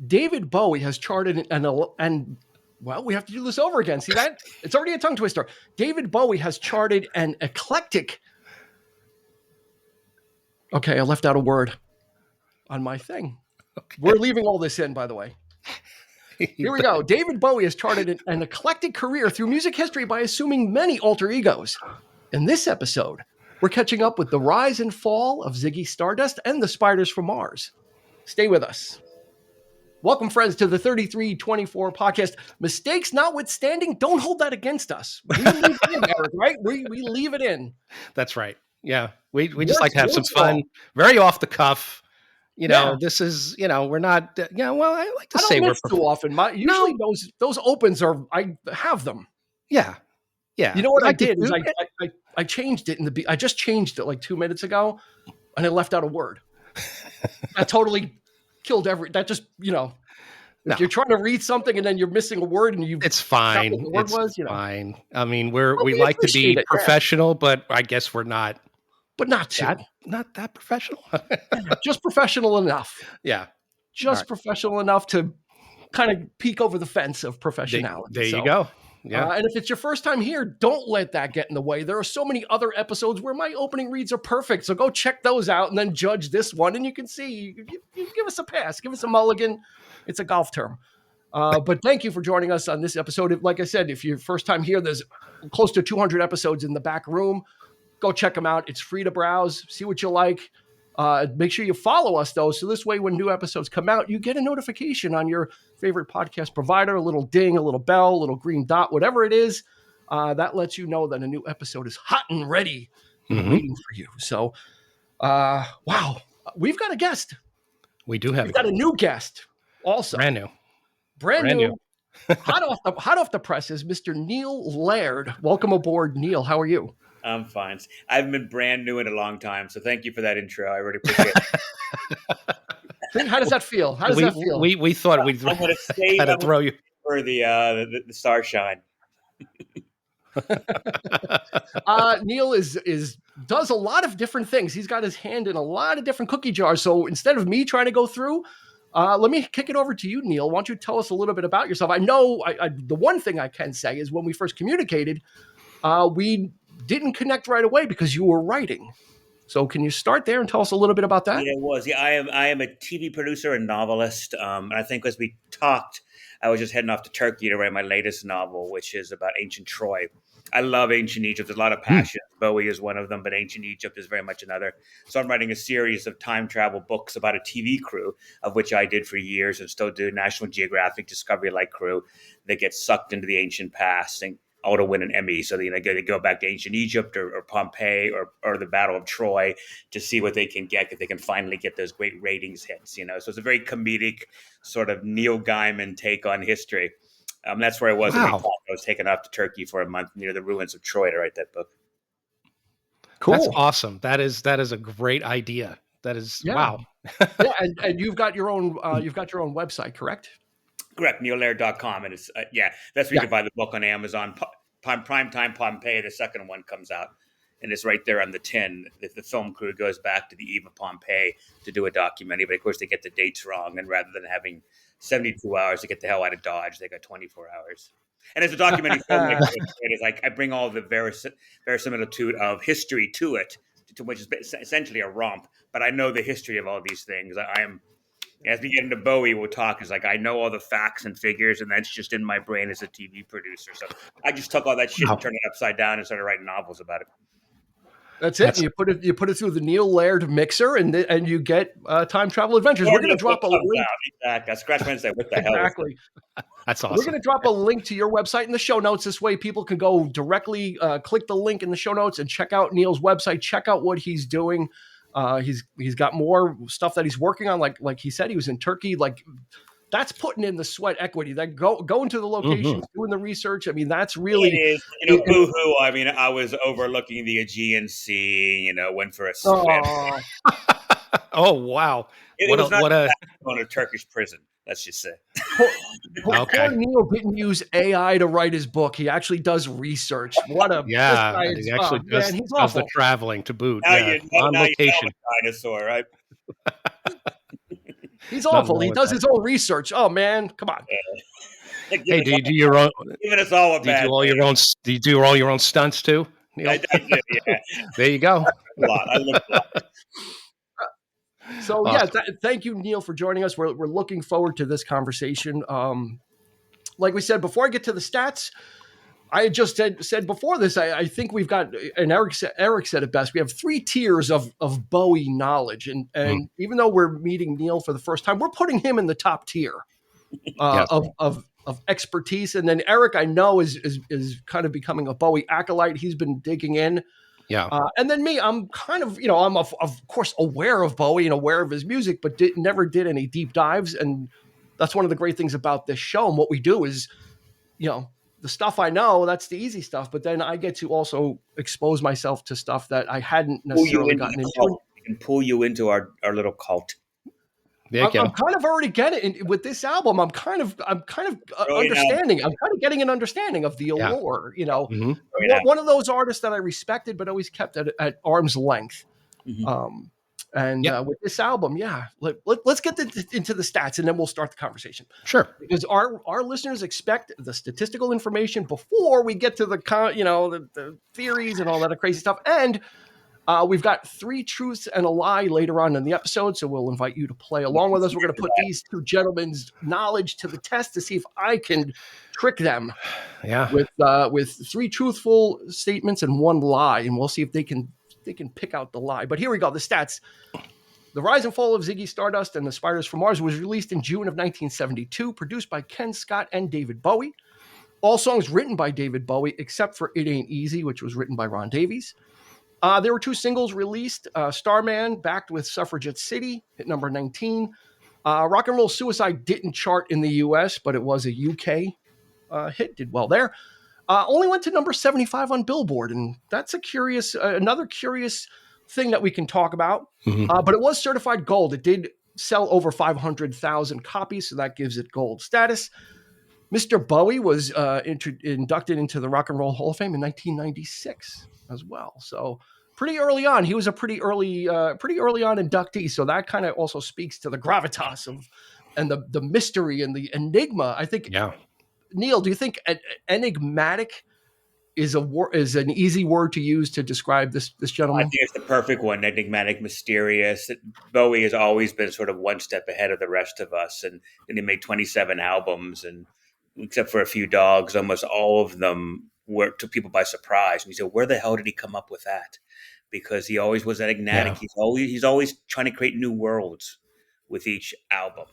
David Bowie has charted and well, we have to do this over again. See that? It's already a tongue twister. David Bowie has charted an eclectic. Okay, I left out a word on my thing. Okay. We're leaving all this in, by the way. Here we go. David Bowie has charted an eclectic career through music history by assuming many alter egos. In this episode, we're catching up with the rise and fall of Ziggy Stardust and the Spiders from Mars. Stay with us. Welcome, friends, to the 3324 podcast. Mistakes notwithstanding, don't hold that against us. We leave it in, Eric, right? We leave it in. That's right. Yeah. We just like to have some fun, very off the cuff. This is, we're not, well, I like to say we're too often. Usually those opens are, I have them. Yeah. Yeah. You know what I did is I changed it I just changed it like 2 minutes ago and I left out a word. I totally killed that just, if you're trying to read something and then you're missing a word and it's fine. What the word was, fine. I mean, we like to be professional, but I guess we're not. But not too. Not that professional. Just professional enough. Yeah. Just professional enough to kind of peek over the fence of professionality. There you go. Yeah. And if it's your first time here, don't let that get in the way. There are so many other episodes where my opening reads are perfect. So go check those out and then judge this one. And you can see, you give us a pass, give us a mulligan. It's a golf term. But thank you for joining us on this episode. Like I said, if you're first time here, there's close to 200 episodes in the back room. Go check them out. It's free to browse. See what you like. Make sure you follow us, though. So this way, when new episodes come out, you get a notification on your favorite podcast provider, a little ding, a little bell, a little green dot, whatever it is. That lets you know that a new episode is hot and ready waiting for you. So, wow. We've got a guest. We do have We've got a new guest also. Brand new. hot off the press is Mr. Neil Laird. Welcome aboard, Neil. How are you? I'm fine. I haven't been brand new in a long time, so thank you for that intro. I really appreciate it. How does that feel? We thought we'd throw you for the starshine. Neil does a lot of different things. He's got his hand in a lot of different cookie jars. So instead of me trying to go through, let me kick it over to you, Neil. Why don't you tell us a little bit about yourself? I know the one thing I can say is when we first communicated, we didn't connect right away because you were writing. So can you start there and tell us a little bit about that? Yeah, it was. Yeah, I am a TV producer and novelist. And I think as we talked, I was just heading off to Turkey to write my latest novel, which is about ancient Troy. I love ancient Egypt. There's a lot of passion. Bowie is one of them, but ancient Egypt is very much another. So I'm writing a series of time travel books about a TV crew, of which I did for years and still do, National Geographic Discovery-like crew that gets sucked into the ancient past and to win an Emmy. So they go back to ancient Egypt or Pompeii or the Battle of Troy to see what they can get, if they can finally get those great ratings hits. So it's a very comedic sort of Neil Gaiman take on history. That's where I was. Wow. I was taken off to Turkey for a month near the ruins of Troy to write that book. Cool. That's awesome. That is a great idea. That is wow. Yeah, and you've got your own website, correct? Correct, neollaird.com. And it's, that's where you can buy the book on Amazon. Primetime Pompeii, the second one comes out. And it's right there on the tin. The film crew goes back to the eve of Pompeii to do a documentary. But of course, they get the dates wrong. And rather than having 72 hours to get the hell out of Dodge, they got 24 hours. And as a documentary filmmaker, it's like I bring all the verisimilitude of history to it, which is essentially a romp. But I know the history of all these things. As we get into Bowie, we'll talk. It's like I know all the facts and figures, and that's just in my brain as a TV producer. So I just took all that shit and turned it upside down and started writing novels about it. That's it. You put it through the Neil Laird mixer, and you get time travel adventures. We're going to drop a link. Exactly. I scratched my head and say, "What the hell?" Exactly. That's awesome. We're going to drop a link to your website in the show notes. This way, people can go directly click the link in the show notes and check out Neil's website. Check out what he's doing. He's got more stuff that he's working on. Like he said, he was in Turkey. Like that's putting in the sweat equity. That going to the locations, doing the research. I mean, that's really it is. Boo-hoo. I mean, I was overlooking the Aegean Sea. Went for a swim. Oh wow! What a going to Turkish prison. Let's just say. Poor Neil didn't use AI to write his book. He actually does research. He actually does the traveling to boot. Now on location. Dinosaur, right? He's Nothing awful. wrong He with does that. his own research. Oh man, come on. Hey, do you do your own? Giving us all a Do you bad do all name. your own? Do you do all your own stunts too, Neil? I do, yeah. There you go. A lot. I live a lot. So Awesome. thank you, Neil, for joining us. We're looking forward to this conversation. Like we said, before I get to the stats, I had just said before this, I think we've got, and Eric said it best, we have 3 tiers of Bowie knowledge. And even though we're meeting Neil for the first time, we're putting him in the top tier Yes. of expertise. And then Eric, I know, is kind of becoming a Bowie acolyte. He's been digging in. Yeah. And then me, I'm kind of, I'm of course aware of Bowie and aware of his music, but never did any deep dives. And that's one of the great things about this show. And what we do is, the stuff I know, that's the easy stuff. But then I get to also expose myself to stuff that I hadn't necessarily gotten into. We can pull you into our little cult. I'm kind of already getting it with this album. I'm kind of understanding. I'm kind of getting an understanding of the allure. One of those artists that I respected, but always kept at arm's length. With this album, let's get into the stats, and then we'll start the conversation. Sure. Because our listeners expect the statistical information before we get to the theories and all that crazy stuff. And we've got 3 truths and a lie later on in the episode, so we'll invite you to play along with us. We're going to put these 2 gentlemen's knowledge to the test to see if I can trick them. With 3 truthful statements and 1 lie, and we'll see if they can pick out the lie. But here we go. The stats. The Rise and Fall of Ziggy Stardust and the Spiders from Mars was released in June of 1972, produced by Ken Scott and David Bowie. All songs written by David Bowie, except for It Ain't Easy, which was written by Ron Davies. There were 2 singles released. Starman, backed with Suffragette City, hit number 19. Rock and Roll Suicide didn't chart in the US, but it was a UK hit, did well there. Only went to number 75 on Billboard, and that's another curious thing that we can talk about. But it was certified gold. It did sell over 500,000 copies, so that gives it gold status. Mr. Bowie was inducted into the Rock and Roll Hall of Fame in 1996 as well. So pretty early on, he was a pretty early on inductee. So that kind of also speaks to the gravitas and the mystery and the enigma. I think. Yeah. Neil, do you think enigmatic is an easy word to use to describe this gentleman? I think it's the perfect one. Enigmatic, mysterious. Bowie has always been sort of one step ahead of the rest of us, and he made 27 albums, and except for a few dogs, almost all of them took people by surprise. And you said, where the hell did he come up with that? Because he always was enigmatic. Yeah. He's always trying to create new worlds with each album.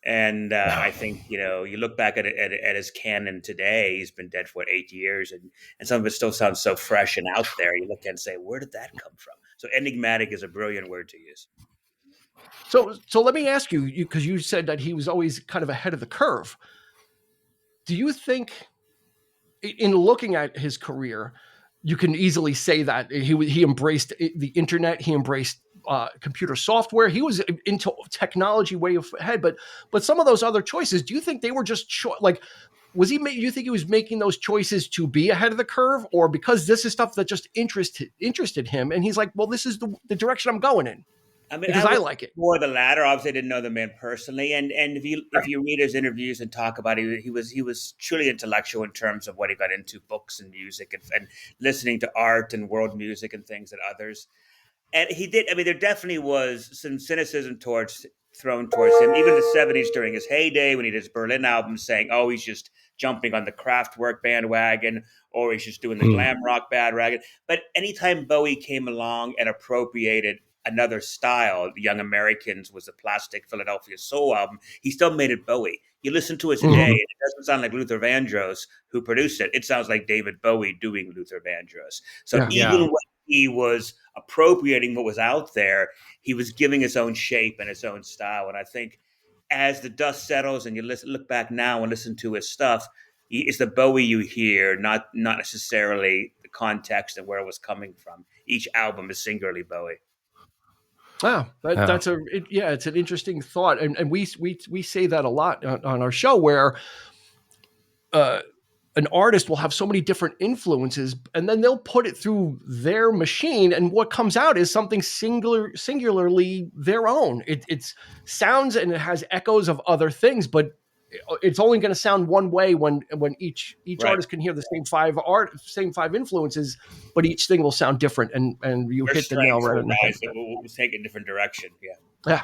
And I think, you look back at his canon today, he's been dead for 8 years, and some of it still sounds so fresh and out there. You look at it and say, where did that come from? So enigmatic is a brilliant word to use. So let me ask you, because you said that he was always kind of ahead of the curve. Do you think, in looking at his career, you can easily say that he embraced the internet, he embraced computer software, he was into technology way ahead, but some of those other choices, do you think they were just you think he was making those choices to be ahead of the curve, or because this is stuff that just interested him and he's like, well, this is the direction I'm going in? I mean, because I like it. More the latter. Obviously, I didn't know the man personally, and if you read his interviews and talk about it, he was truly intellectual in terms of what he got into, books and music, and listening to art and world music and things that others. And he did. I mean, there definitely was some cynicism thrown towards him, even in the 70s during his heyday when he did his Berlin album, saying, "Oh, he's just jumping on the Kraftwerk bandwagon, or he's just doing the glam rock bandwagon." But anytime Bowie came along and appropriated another style, The Young Americans was the Plastic Philadelphia Soul album, he still made it Bowie. You listen to it today, and it doesn't sound like Luther Vandross who produced it. It sounds like David Bowie doing Luther Vandross. So even when he was appropriating what was out there, he was giving his own shape and his own style. And I think as the dust settles and you look back now and listen to his stuff, it's the Bowie you hear, not necessarily the context and where it was coming from. Each album is singularly Bowie. Wow, it's an interesting thought, and we say that a lot on our show, where an artist will have so many different influences, and then they'll put it through their machine, and what comes out is something singularly their own. It's sounds and it has echoes of other things, but it's only going to sound one way when each Right. artist can hear the same five influences, but each thing will sound different. And you Your hit the nail strengths right will on the head. rise. It will take a different direction. Yeah. Yeah,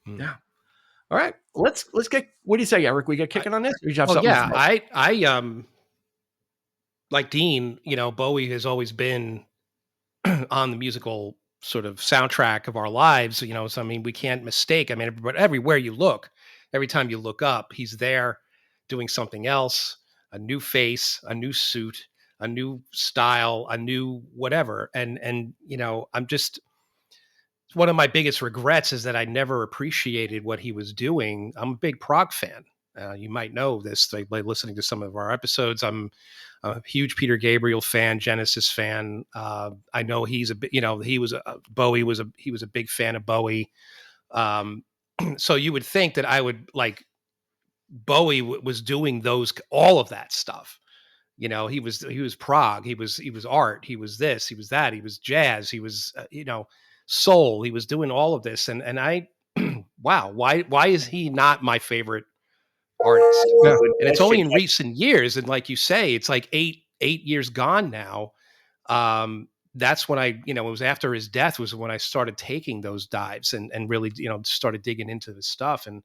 Hmm. yeah. All right, let's get. What do you say, Eric? We get kicking on this? Or you have Well, something? yeah, I like Dean. Bowie has always been on the musical sort of soundtrack of our lives. So I mean, we can't mistake. I mean, but everywhere you look, every time you look up, he's there doing something else, a new face, a new suit, a new style, a new whatever. And I'm just, one of my biggest regrets is that I never appreciated what he was doing. I'm a big prog fan. You might know this by listening to some of our episodes. I'm a huge Peter Gabriel fan, Genesis fan. I know he's he was he was a big fan of Bowie. So you would think that I would like Bowie was doing all of that stuff. He was prog, he was art, he was this, he was that, he was jazz, he was soul, he was doing all of this, and I wow, why is he not my favorite artist? Yeah. And it's only in recent years, and like you say, it's like eight years gone now. That's when it was after his death was when I started taking those dives and really started digging into the stuff. And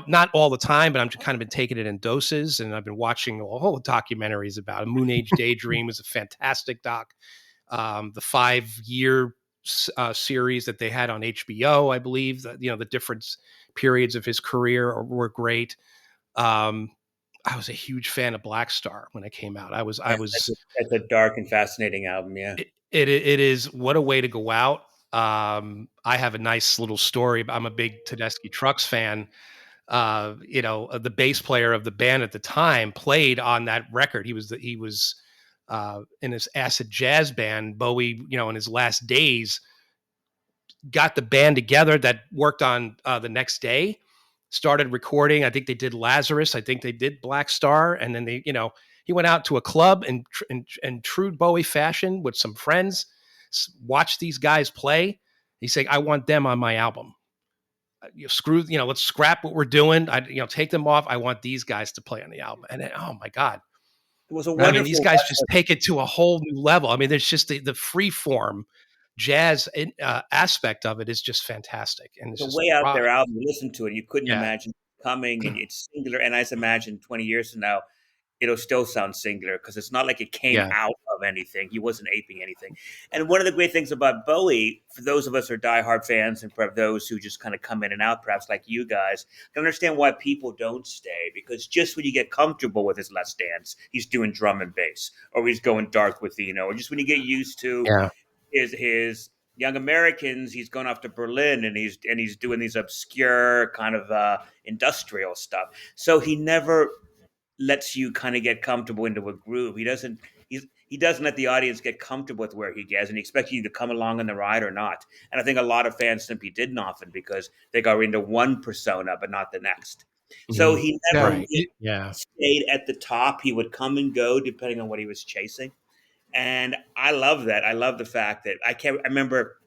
not all the time, but I'm kind of been taking it in doses, and I've been watching a whole documentaries about it. Moon Age Daydream is a fantastic doc. The 5-year series that they had on HBO, I believe, that the different periods of his career were great. I was a huge fan of Black Star when it came out. It's a dark and fascinating album. Yeah. It is, what a way to go out. I have a nice little story. I'm a big Tedeschi Trucks fan. The bass player of the band at the time played on that record. He was in his acid jazz band. Bowie, in his last days, got the band together that worked on the next day, started recording. I think they did Lazarus. I think they did Black Star. And then he went out to a club in true Bowie fashion with some friends, watched these guys play. He's saying, I want them on my album. Let's scrap what we're doing. Take them off. I want these guys to play on the album. And then, oh my God. It was a I mean, these wonderful guys just take it to a whole new level. I mean, there's just the free form jazz aspect of it is just fantastic. And it's the just way out there album. You listen to it, you couldn't Yeah. imagine it coming, and it's singular. And I just imagine 20 years from now, it'll still sound singular because it's not like it came out of anything. He wasn't aping anything. And one of the great things about Bowie, for those of us who are diehard fans, and for those who just kind of come in and out, perhaps like you guys, can understand why people don't stay. Because just when you get comfortable with his Let's Dance, he's doing drum and bass, or he's going dark with or just when you get used to his Young Americans, he's going off to Berlin and he's doing these obscure kind of industrial stuff. So he never lets you kind of get comfortable into a groove. He doesn't let the audience get comfortable with where he gets, and he expects you to come along on the ride or not. And I think a lot of fans simply didn't often because they got into one persona but not the next. So he never stayed at the top. He would come and go depending on what he was chasing. And I love that. I love the fact that I remember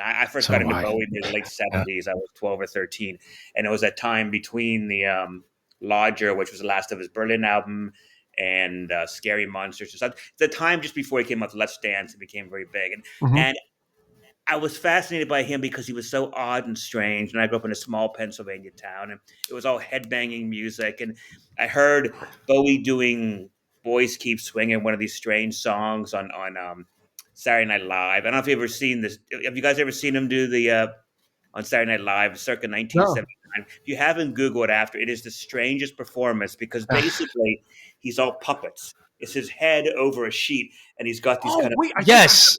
I first got into Bowie in the late 70s. I was 12 or 13. And it was that time between the Lodger, which was the last of his Berlin album, and Scary Monsters. The time just before he came out with Let's Dance, it became very big. And I was fascinated by him because he was so odd and strange. And I grew up in a small Pennsylvania town, and it was all headbanging music. And I heard Bowie doing Boys Keep Swinging, one of these strange songs on Saturday Night Live. I don't know if you've ever seen this. Have you guys ever seen him do the on Saturday Night Live circa 1979? No. If you haven't Googled after, it is the strangest performance because basically he's all puppets. It's his head over a sheet, and he's got these kind of. Wait, yes,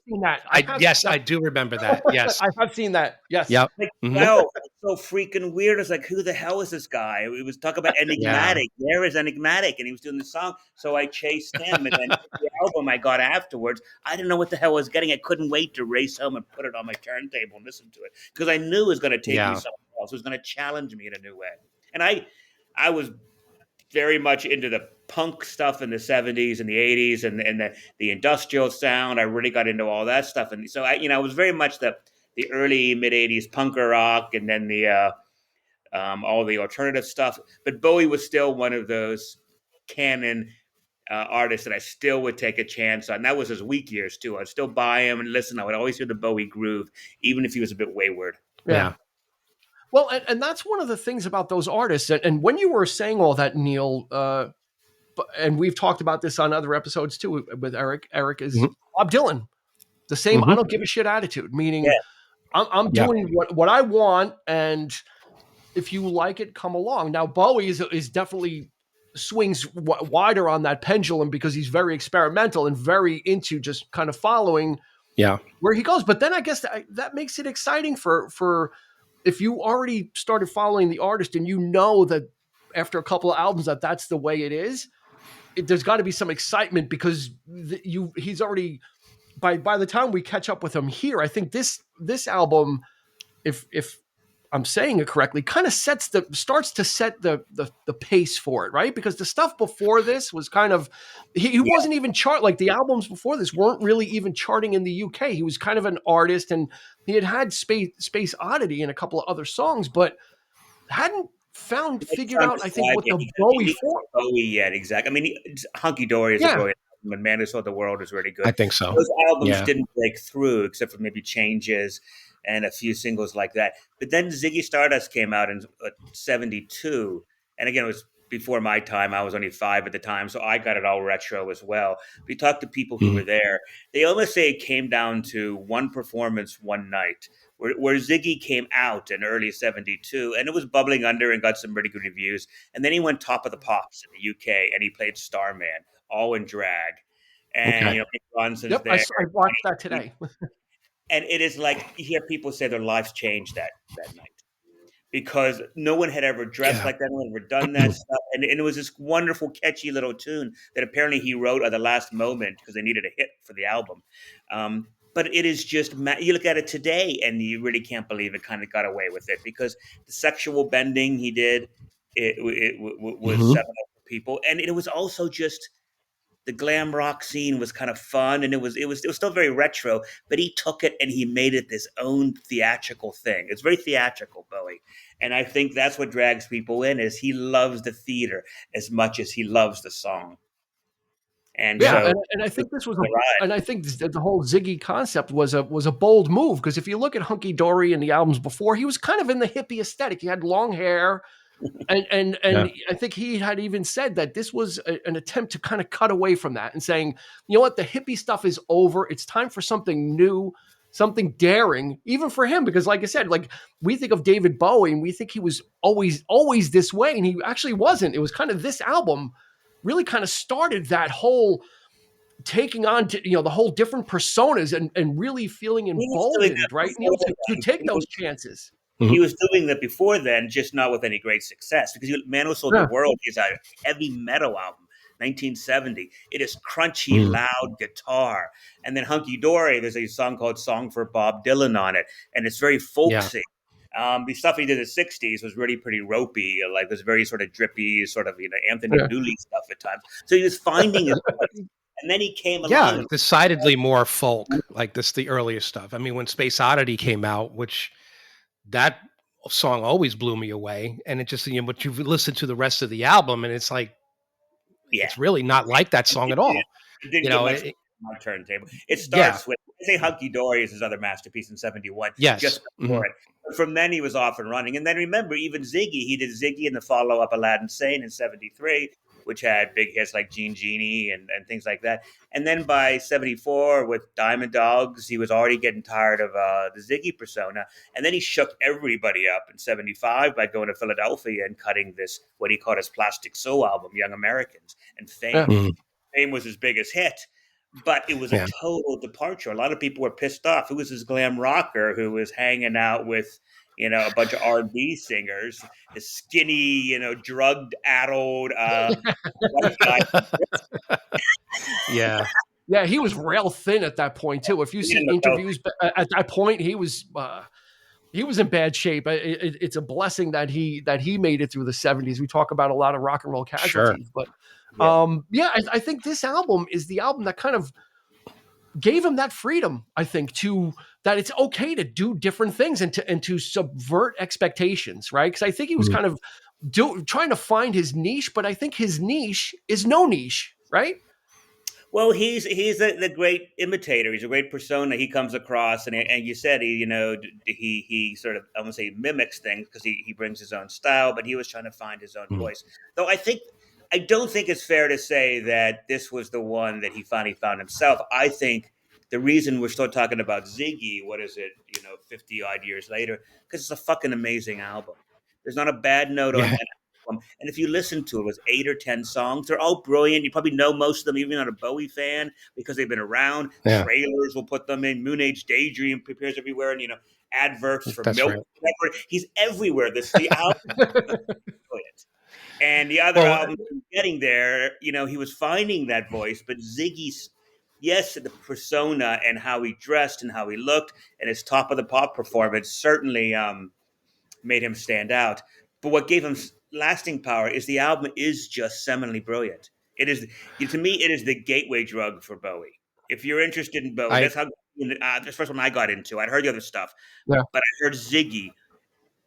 I do remember that. Yes, I have seen that. Yes. Yep. Wow, it's so freaking weird. It's like, who the hell is this guy? We was talking about Enigmatic. There is Enigmatic, and he was doing the song. So I chased him, and then the album I got afterwards, I didn't know what the hell I was getting. I couldn't wait to race home and put it on my turntable and listen to it because I knew it was going to take me somewhere else. It was going to challenge me in a new way, and I was very much into the punk stuff in the 70s and the 80s and the industrial sound. I really got into all that stuff. And so I was very much the early mid 80s punker rock, and then the all the alternative stuff. But Bowie was still one of those canon artists that I still would take a chance on. That was his weak years too. I'd still buy him and listen. I would always hear the Bowie groove, even if he was a bit wayward. Yeah. Well, and that's one of the things about those artists. And when you were saying all that, Neil, and we've talked about this on other episodes too with Eric. Eric is Bob Dylan, the same I don't give a shit attitude, meaning I'm doing what I want, and if you like it, come along. Now, Bowie is definitely swings wider on that pendulum because he's very experimental and very into just kind of following where he goes. But then I guess that makes it exciting for if you already started following the artist and you know that after a couple of albums that's the way it is, there's got to be some excitement because he's already by the time we catch up with him here, I think this album, if I'm saying it correctly, kind of starts to set the pace for it, right? Because the stuff before this was kind of he wasn't even like the albums before this weren't really even charting in the UK. He was kind of an artist, and he had Space Oddity and a couple of other songs, but hadn't figured out, I think, what the Bowie for. Bowie yet, exactly. I mean, Hunky Dory is a brilliant album, and Man Who Sold the World is really good. I think so. Those albums didn't break through, except for maybe Changes and a few singles like that. But then Ziggy Stardust came out in 72. And again, it was before my time. I was only 5 at the time, so I got it all retro as well. We talked to people who were there. They almost say it came down to one performance one night, where Ziggy came out in early 72, and it was bubbling under and got some really good reviews. And then he went Top of the Pops in the UK, and he played Starman, all in drag. And, Pete Ronson's there. I watched that today. And it is like you hear people say their lives changed that night because no one had ever dressed like that, no one had ever done that stuff. And it was this wonderful, catchy little tune that apparently he wrote at the last moment because they needed a hit for the album. But it is just, you look at it today and you really can't believe it kind of got away with it because the sexual bending he did, it was 7 people. And it was also just, the glam rock scene was kind of fun, and it was still very retro, but he took it and he made it his own theatrical thing. It's very theatrical, Bowie. And I think that's what drags people in, is he loves the theater as much as he loves the song. And and I think this was and I think the whole Ziggy concept was a bold move, because if you look at Hunky Dory and the albums before, he was kind of in the hippie aesthetic. He had long hair. And I think he had even said that this was an attempt to kind of cut away from that and saying, you know what, the hippie stuff is over. It's time for something new, something daring, even for him. Because like I said, like we think of David Bowie and we think he was always this way. And he actually wasn't. It was kind of this album really kind of started that whole taking on to, the whole different personas and really feeling emboldened, right, Neil, to take those chances. He was doing that before then, just not with any great success. Because Man Who Sold the World is a heavy metal album, 1970. It is crunchy, loud guitar. And then Hunky Dory, there's a song called Song for Bob Dylan on it. And it's very folksy. The stuff he did in the 60s was really pretty ropey. Like, it was very sort of drippy, sort of, Anthony Dooley stuff at times. So he was finding his place. And then he came along. Yeah, decidedly more folk, like the earlier stuff. I mean, when Space Oddity came out, which... that song always blew me away. And it just, but you've listened to the rest of the album and it's like, it's really not like that song at all. It didn't get much my turntable. It starts with, I say Hunky Dory is his other masterpiece in 71. Yes. Just before it. But from then he was off and running. And then remember, even Ziggy, he did Ziggy and the follow-up Aladdin Sane in 73, which had big hits like Gene Genie and things like that. And then by 74 with Diamond Dogs, he was already getting tired of the Ziggy persona. And then he shook everybody up in 75 by going to Philadelphia and cutting this, what he called his Plastic Soul album, Young Americans. And Fame. Fame was his biggest hit. But it was a total departure. A lot of people were pissed off. It was this glam rocker who was hanging out with, a bunch of R&B singers, this skinny, drugged, addled white guy. Yeah, he was rail thin at that point too. If you see interviews at that point, he was he was in bad shape. It's a blessing that he made it through the 70s. We talk about a lot of rock and roll Sure. casualties, but Yeah. yeah, I think this album is the album that kind of gave him that freedom, I think, to that it's okay to do different things and to subvert expectations, right? Because I think he was Mhm. kind of trying to find his niche, but I think his niche is no niche, right? Well, he's the great imitator. He's a great persona. He comes across, and you said he sort of, I won't say mimics things because he brings his own style, but he was trying to find his own Mhm. voice. Though I don't think it's fair to say that this was the one that he finally found himself. I think the reason we're still talking about Ziggy, what is it, 50 odd years later, because it's a fucking amazing album. There's not a bad note on Yeah. that album. And if you listen to it, it was 8 or 10 songs. They're all brilliant. You probably know most of them, even not a Bowie fan, because they've been around. Yeah. Trailers will put them in. Moon Age Daydream appears everywhere, and adverts for That's milk. right. Whatever. He's everywhere. The album is brilliant. And the other Well, album, getting there, he was finding that voice, but Ziggy's, yes, the persona and how he dressed and how he looked and his top of the pop performance certainly made him stand out. But what gave him lasting power is the album is just seminally brilliant. It is, to me, it is the gateway drug for Bowie. If you're interested in Bowie, I that's how the first one I got into. I'd heard the other stuff, Yeah. but I heard Ziggy,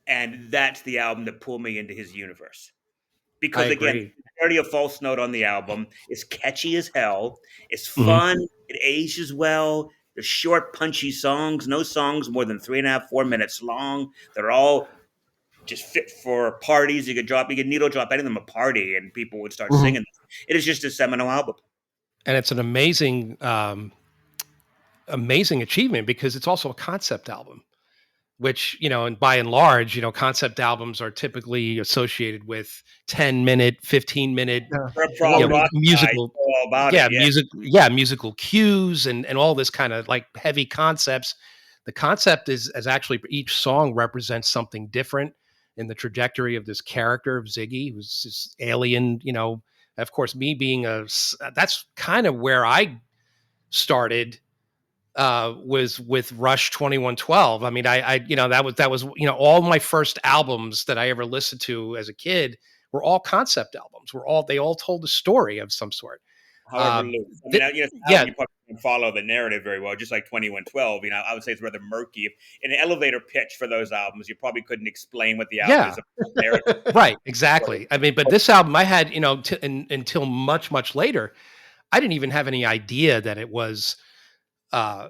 and that's the album that pulled me into his universe. I Because again, agree. already a false note on the album. It's catchy as hell. It's Mhm. fun. It ages well. There's short, punchy songs. No songs more than 3.5, 4 minutes long. They're all just fit for parties. You could needle drop any of them a party, and people would start Mhm. singing. It is just a seminal album. And it's an amazing achievement because it's also a concept album, which, and by and large, concept albums are typically associated with 10-minute, 15-minute, Yeah. For a prog Loaded. rock guy, musical, all about it. Yeah, musical cues and all this kind of like heavy concepts. The concept is actually each song represents something different in the trajectory of this character of Ziggy, who's this alien, of course, me being that's kind of where I started was with Rush 2112. I mean, that was all my first albums that I ever listened to as a kid were all concept albums. They all told a story of some sort. however loose. I mean, Th- it's an yeah, album you probably can follow the narrative very well, just like 2112. I would say it's rather murky. If in an elevator pitch for those albums, you probably couldn't explain what the album yeah, is about. Narrative. right, exactly. I mean, but this album I had, until much, much later, I didn't even have any idea that it was uh,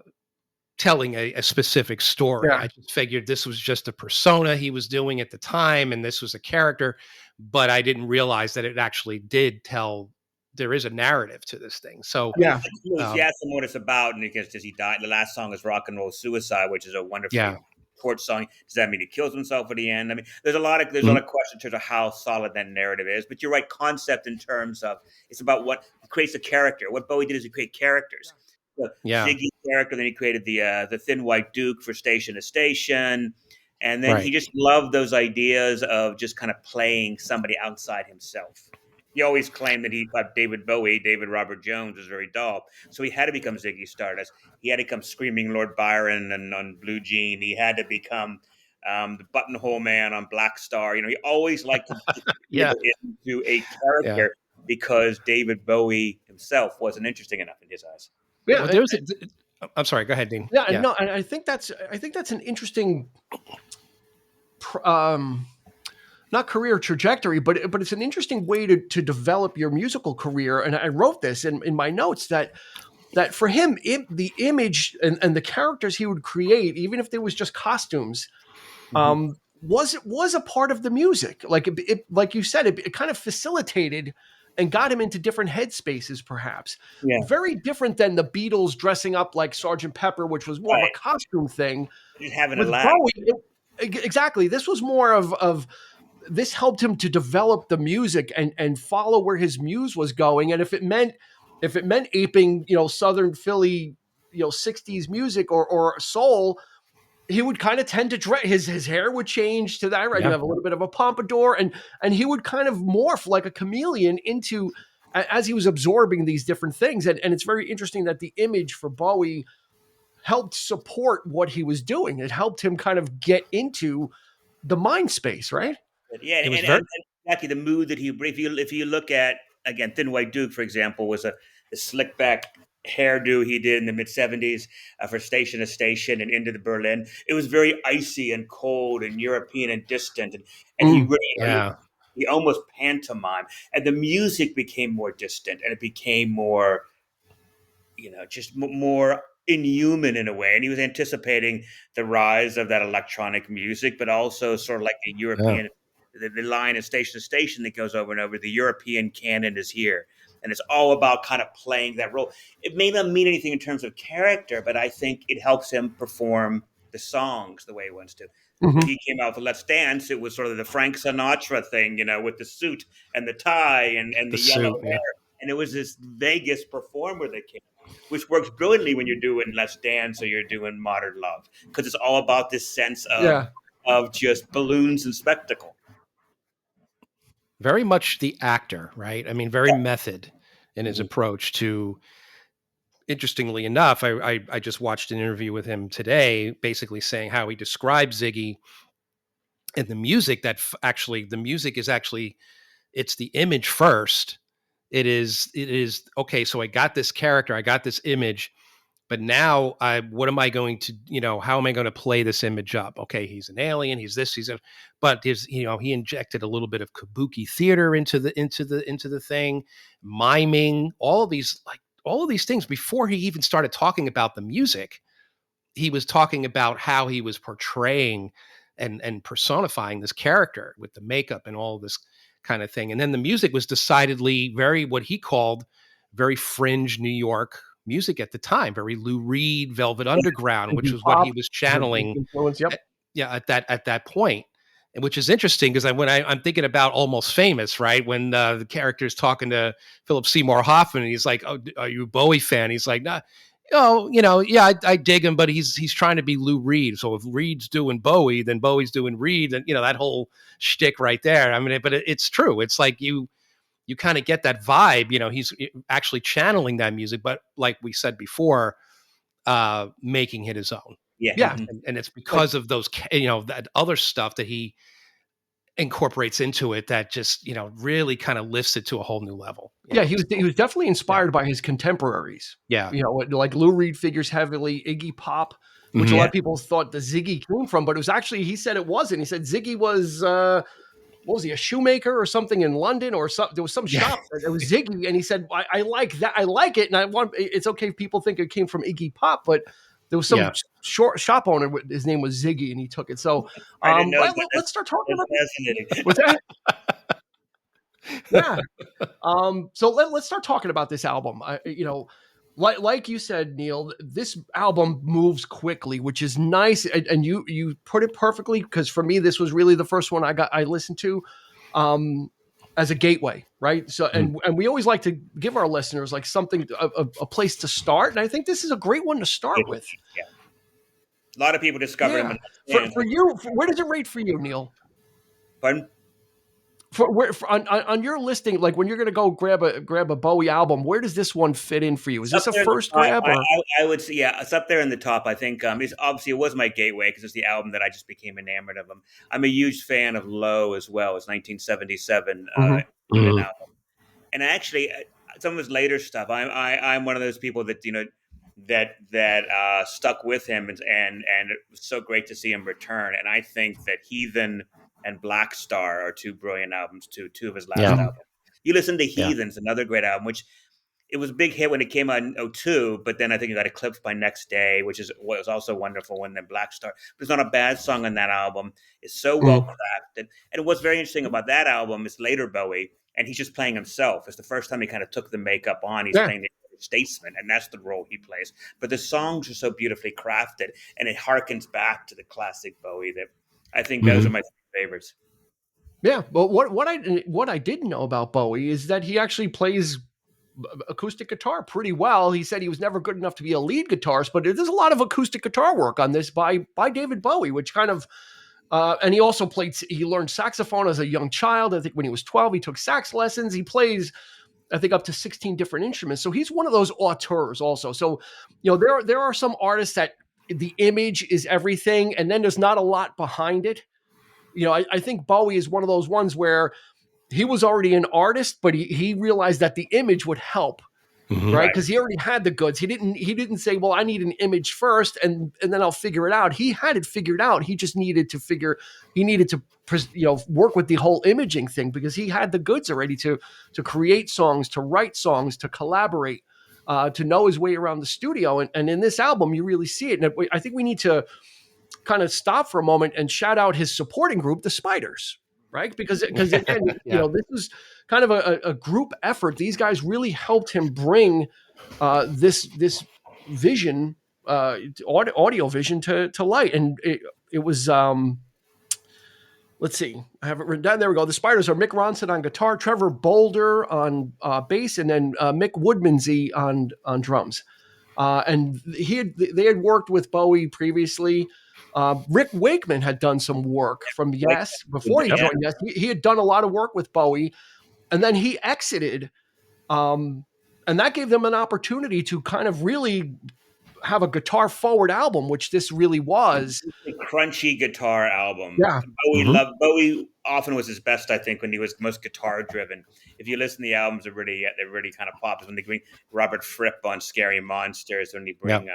telling a specific story. Yeah. I just figured this was just a persona he was doing at the time, and this was a character, but I didn't realize that it actually did tell. There is a narrative to this thing. So, Yeah. You um, ask him what it's about, and because does he die? The last song is "Rock and Roll Suicide," which is a wonderfully yeah, short song. Does that mean he kills himself at the end? I mean, there's a lot of Mhm. questions in terms of how solid that narrative is. But you're right, concept in terms of it's about what creates a character. What Bowie did is he create characters. The Yeah, Ziggy character, then he created the Thin White Duke for Station to Station, and then he right. just loved those ideas of just kind of playing somebody outside himself. He always claimed that he thought David Bowie, David Robert Jones, was very dull. So he had to become Ziggy Stardust. He had to become Screaming Lord Byron and on Blue Jean. He had to become the Buttonhole Man on Black Star. He always liked to put Yeah, people into a yeah. character because David Bowie himself wasn't interesting enough in his eyes. Yeah. Well, there's. I'm sorry. Go ahead, Dean. Yeah. And Yeah. no, and I think that's an interesting um not career trajectory, but it's an interesting way to develop your musical career. And I wrote this in my notes that for him, the image and the characters he would create, even if there was just costumes, Mm-hmm. was a part of the music. Like like you said, it kind of facilitated and got him into different headspaces, perhaps. Yeah, Very different than the Beatles dressing up like Sergeant Pepper, which was more of a right. costume thing. Just having a With laugh. Bowie, exactly. This was more of this helped him to develop the music and follow where his muse was going. And if it meant aping, Southern Philly, 60s music or soul, he would kind of tend to dress his hair would change to that, right? You Yeah. have a little bit of a pompadour and he would kind of morph like a chameleon into as he was absorbing these different things. And it's very interesting that the image for Bowie helped support what he was doing. It helped him kind of get into the mind space, right? Yeah, It was and exactly the mood that he. If you look at again, Thin White Duke, for example, was a slick back hairdo he did in the mid 70s for Station to Station and Into the Berlin. It was very icy and cold and European and distant, and he Mm. really yeah. he almost pantomime, and the music became more distant and it became more just more inhuman in a way. And he was anticipating the rise of that electronic music, but also sort of like the Yeah. European, the line of Station to Station that goes over and over. The European canon is here. And it's all about kind of playing that role. It may not mean anything in terms of character, but I think it helps him perform the songs the way he wants to. When Mm-hmm. he came out with Let's Dance, it was sort of the Frank Sinatra thing, with the suit and the tie and The the yellow suit. Yeah. hair. And it was this Vegas performer that came, which works brilliantly when you're doing Let's Dance or you're doing Modern Love, because it's all about this sense Yeah. of just balloons and spectacle. Very much the actor, right? I mean, very method in his Mhm. approach to. Interestingly enough, I just watched an interview with him today, basically saying how he describes Ziggy and the music. That actually, the music is actually, it's the image first. It is okay. So I got this character, I got this image, but now what am I going to, how am I going to play this image up? Okay, he's an alien, he's this, but he injected a little bit of kabuki theater into the thing, miming, all of these things before he even started talking about the music. He was talking about how he was portraying and personifying this character with the makeup and all this kind of thing. And then the music was decidedly very, what he called, very fringe New York music at the time, very Lou Reed, Velvet Underground, which Iggy was what Pop he was was a big channeling. influence. Yep. Yeah, at that point. And which is interesting because I'm thinking about Almost Famous, right? When the character's talking to Philip Seymour Hoffman, and he's like, "Oh, are you a Bowie fan?" He's like, "Nah, yeah, I dig him, but he's trying to be Lou Reed. So if Reed's doing Bowie, then Bowie's doing Reed, and that whole shtick right there. I mean, but it's true. It's like you kind of get that vibe. He's actually channeling that music, but like we said before, making it his own. Yeah. Yeah. Mhm. And it's Like, because of those, that other stuff that he incorporates into it that just, really kind of lifts it to a whole new level. yeah, he was definitely Yeah. inspired by his contemporaries. Yeah. Like Lou Reed figures heavily, Iggy Pop, which a Mhm. lot Yeah. of people thought the Ziggy came from, but it was actually, he said it wasn't. He said Ziggy was what was he, a shoemaker or something in London, or something? There was some Yeah. shop that it was Ziggy, and he said, I like that, I like it, and I want. It's okay if people think it came from Iggy Pop, but there was some Yeah. short shop owner. His name was Ziggy, and he took it. So I didn't know that. let's start talking That's about fascinating. what's that. Yeah. So let's start talking about this album. Like you said, Neil, this album moves quickly, which is nice, and you put it perfectly, because for me, this was really the first one I listened to as a gateway, right? So Mhm. and we always like to give our listeners like something, a place to start, and I think this is a great one to start with. Yeah. A lot of people discovered him Yeah. in For Let's for you, where does it rate for you, Neil? Pardon? On your listing, like when you're going to go grab a Bowie album, where does this one fit in for you? Is It's up this a there in the first top. grab, or? I would say, yeah, it's up there in the top. I think it's obviously it was my gateway because it's the album that I just became enamored of him. I'm a huge fan of Low as well. It's 1977 Mhm. Berlin Mhm. album, and actually some of his later stuff. I'm one of those people that that stuck with him, and it was so great to see him return. And I think that Heathen and Black Star are two brilliant albums too. Two of his last Yeah. Mhm. albums. You listen to Yeah. Heathens, another great album, which it was a big hit when it came out in '02, but then I think it got eclipsed by Next Day, which is what was also wonderful when the Black Star. There's not a bad song on that album. It's so well Mhm. crafted. And what's very interesting about that album is later Bowie, and he's just playing himself. It's the first time he kind of took the makeup on. He's Yeah. playing the statesman, and that's the role he plays. But the songs are so beautifully crafted, and it harkens back to the classic Bowie that I think those are Mhm. my favorites. Yeah, but what I didn't know about Bowie is that he actually plays acoustic guitar pretty well. He said he was never good enough to be a lead guitarist, but there's a lot of acoustic guitar work on this by David Bowie, which kind of and he also he learned saxophone as a young child. I think when he was 12, he took sax lessons. He plays I think up to 16 different instruments. So he's one of those auteurs also. So, there are some artists that the image is everything, and then there's not a lot behind it. I think Bowie is one of those ones where he was already an artist, but he realized that the image would help. Mhm. Right, Right. because he already had the goods. He didn't say, "Well, I need an image first, and then I'll figure it out." He had it figured out. He just needed to work with the whole imaging thing because he had the goods already to create songs, to write songs, to collaborate, to know his way around the studio. And in this album, you really see it. And I think we need to kind of stop for a moment and shout out his supporting group, the Spiders, right? Because again, Yeah. this is kind of a group effort. These guys really helped him bring this vision, audio vision to light, and it was. Let's see, I have it written down. There we go. The Spiders are Mick Ronson on guitar, Trevor Boulder on bass, and then Mick Woodmansey on drums. And they had worked with Bowie previously. Rick Wakeman had done some work from Like, Yes before he yeah. joined Yes. He had done a lot of work with Bowie, and then he exited, and that gave them an opportunity to kind of really have a guitar forward album, which this really was. A crunchy guitar album. Yeah. Bowie often was his best, I think, when he was most guitar driven. If you listen to the albums, they really kind of pop. When they bring Robert Fripp on Scary Monsters, when they bring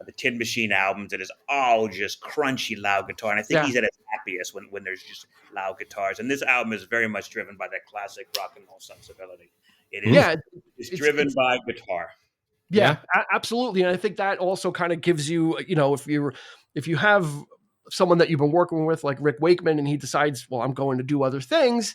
the Tin Machine albums, it is all just crunchy, loud guitar. And I think he's at his happiest when there's just loud guitars. And this album is very much driven by that classic rock and roll sensibility. It is. It's driven by guitar. Yeah, absolutely. And I think that also kind of gives you, if you have someone that you've been working with like Rick Wakeman and he decides, well, I'm going to do other things,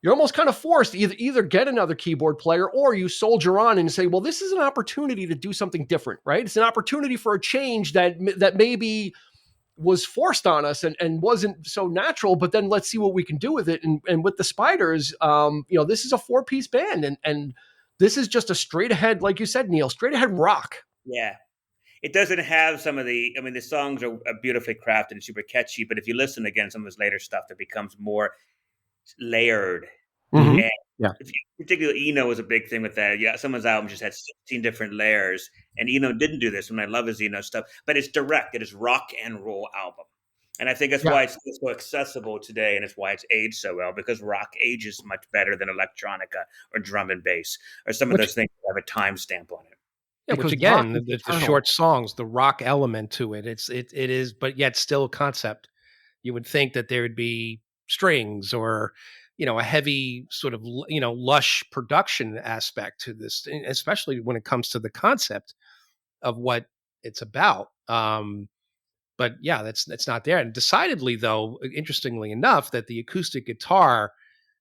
you're almost kind of forced to either get another keyboard player or you soldier on and say, well, this is an opportunity to do something different, right? It's an opportunity for a change that maybe was forced on us and wasn't so natural, but then let's see what we can do with it. And with the Spiders, this is a 4-piece band and this is just a straight ahead, like you said, Neil, straight ahead rock. Yeah. It doesn't have some of the songs are beautifully crafted and super catchy, but if you listen again, some of his later stuff, it becomes more layered. Mm-hmm. And particularly Eno was a big thing with that. Yeah, some of his albums just had 16 different layers, and Eno didn't do this, and I love his Eno stuff, but it's direct. It is rock and roll album. And I think that's why it's so accessible today, and it's why it's aged so well, because rock ages much better than electronica or drum and bass or some of those things that have a timestamp on it. Yeah, which again, the short songs, the rock element to it, it is, but yet still a concept. You would think that there would be strings or, a heavy sort of, lush production aspect to this, especially when it comes to the concept of what it's about. But yeah, that's not there. And decidedly, though, interestingly enough, that the acoustic guitar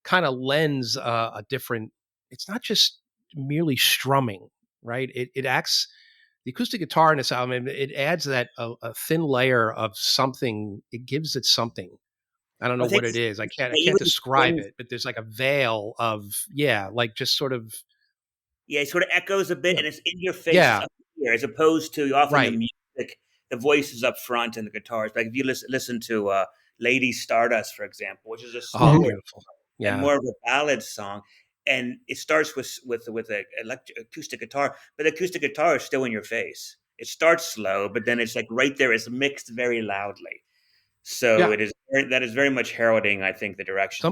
kind of lends a different. It's not just merely strumming, right? It acts. The acoustic guitar in this album, it adds that a thin layer of something. It gives it something. I don't know what it is. I can't describe it, but there's like a veil of like just sort of. Yeah, it sort of echoes a bit, and it's in your face up here, as opposed to often the music. The voices up front and the guitars. Like if you listen to Lady Stardust, for example, which is a slower and more of a ballad song, and it starts with an acoustic guitar, but the acoustic guitar is still in your face. It starts slow, but then it's like right there. It's mixed very loudly. So that is very much heralding, I think, the direction.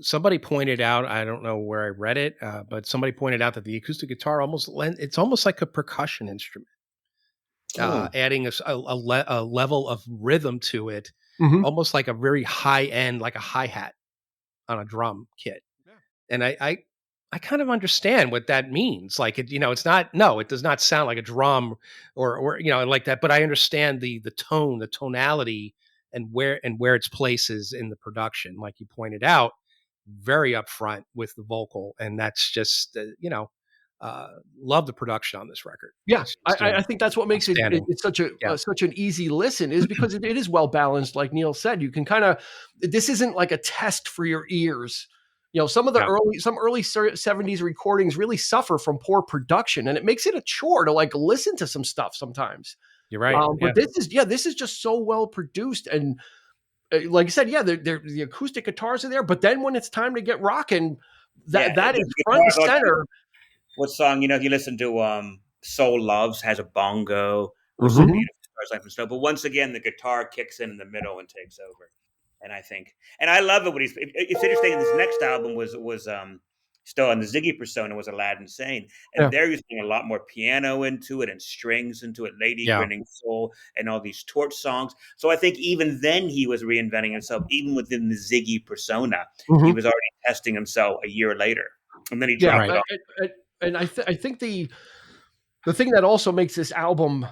Somebody pointed out, I don't know where I read it, but somebody pointed out that the acoustic guitar it's almost like a percussion instrument. Adding a level of rhythm to it, almost like a very high end, like a hi-hat on a drum kit. Yeah. And I kind of understand what that means. Like it does not sound like a drum or like that, but I understand the tone, the tonality and where its place is in the production. Like you pointed out, very upfront with the vocal. And that's just, love the production on this record. Yeah, I think that's what makes it's such an easy listen, is because it is well balanced. Like Neil said, you can this isn't like a test for your ears. Some of the early 70s recordings really suffer from poor production, and it makes it a chore to like listen to some stuff sometimes. You're right. But this is just so well produced, and like I said, the acoustic guitars are there. But then when it's time to get rocking, that is the front and guitar, center. what song, if you listen to Soul Loves has a bongo with some Mhm. beautiful guitars like and stuff. But once again, the guitar kicks in the middle and takes over. And I love it when it's interesting. This next album was still on the Ziggy persona, was Aladdin Sane. And Yeah. they're using a lot more piano into it and strings into it, Lady Yeah. Grinning Soul and all these torch songs. So I think even then he was reinventing himself, even within the Ziggy persona. He Mhm. was already testing himself a year later. And then he Yeah, dropped it Right. off. and I think the thing that also makes this album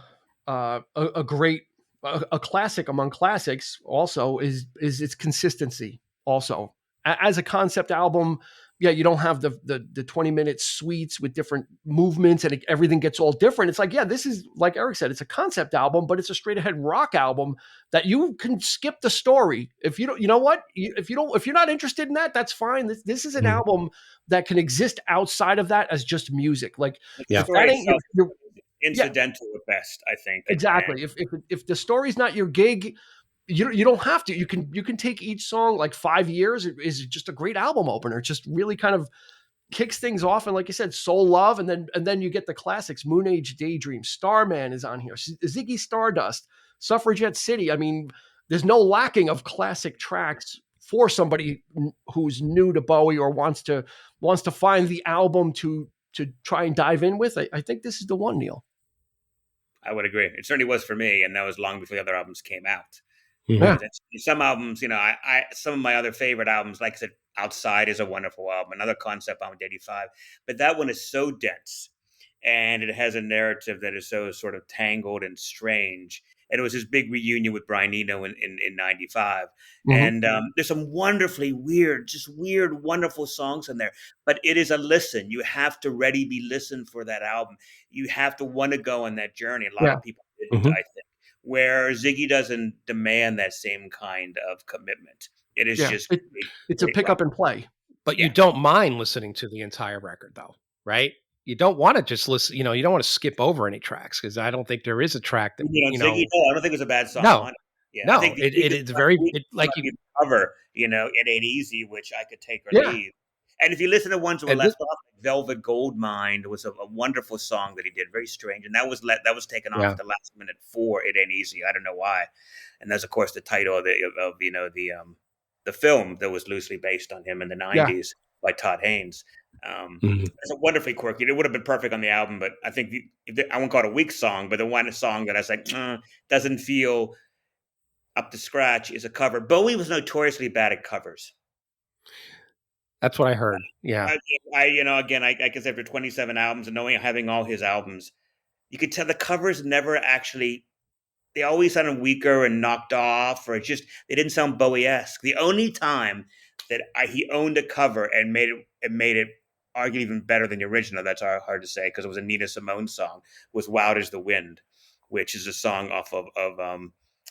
a great a classic among classics also is its consistency. Also, as a concept album, yeah, you don't have the 20-minute suites with different movements and everything gets all different. It's like, yeah, this is, like Eric said, it's a concept album, but it's a straight ahead rock album that you can skip the story if you don't. You know what? If you're not interested in that, that's fine. This is an Mhm. album that can exist outside of that as just music. Like, The Yeah. if story that ain't itself your yeah, incidental at best, I think. And exactly. If the story's not your gig, you don't have to. You can take each song like 5 years. It is just a great album opener. It just really kind of kicks things off. And like you said, Soul Love, and then you get the classics. Moon Age Daydream, Starman is on here. Ziggy Stardust, Suffragette City. I mean, there's no lacking of classic tracks for somebody who's new to Bowie or wants to find the album to try and dive in with. I think this is the one, Neil. I would agree. It certainly was for me, and that was long before the other albums came out. Yeah. Some albums, some of my other favorite albums, like I said, Outside is a wonderful album, another concept album, 85. But that one is so dense and it has a narrative that is so sort of tangled and strange. And it was his big reunion with Brian Eno in 95. Mhm. And there's some wonderfully weird, just weird, wonderful songs in there. But it is a listen. You have to ready be listened for that album. You have to want to go on that journey. A lot Yeah. of people didn't, Mhm. I think. Where Ziggy doesn't demand that same kind of commitment. It is Yeah. just It's a great pick rock. up and play. But Yeah. you don't mind listening to the entire record, though, right? You don't want to just listen. You don't want to skip over any tracks because I don't think there is a track that Ziggy, no, I don't think it was a bad song No, on it. Yeah, I think no. the It weakest it's song, very weakest song like you. you cover, It Ain't Easy, which I could take or Yeah. leave. And if you listen to ones that were And this, left off, like Velvet Goldmine was a wonderful song that he did, very strange, and that was taken off yeah. at the last minute for It Ain't Easy. I don't know why, and that's of course the title of the film that was loosely based on him in the Yeah. '90s by Todd Haynes. Mhm. It's a wonderfully quirky. It would have been perfect on the album, but I think I won't call it a weak song, but the one song that I was like doesn't feel up to scratch is a cover. Bowie was notoriously bad at covers. That's what I heard. Yeah. Again, I guess after 27 albums and having all his albums, you could tell the covers never actually. They always sounded weaker and knocked off, or they didn't sound Bowie-esque. The only time that he owned a cover and made it arguably even better than the original. That's hard to say because it was a Nina Simone song. Was "Wild as the Wind," which is a song off of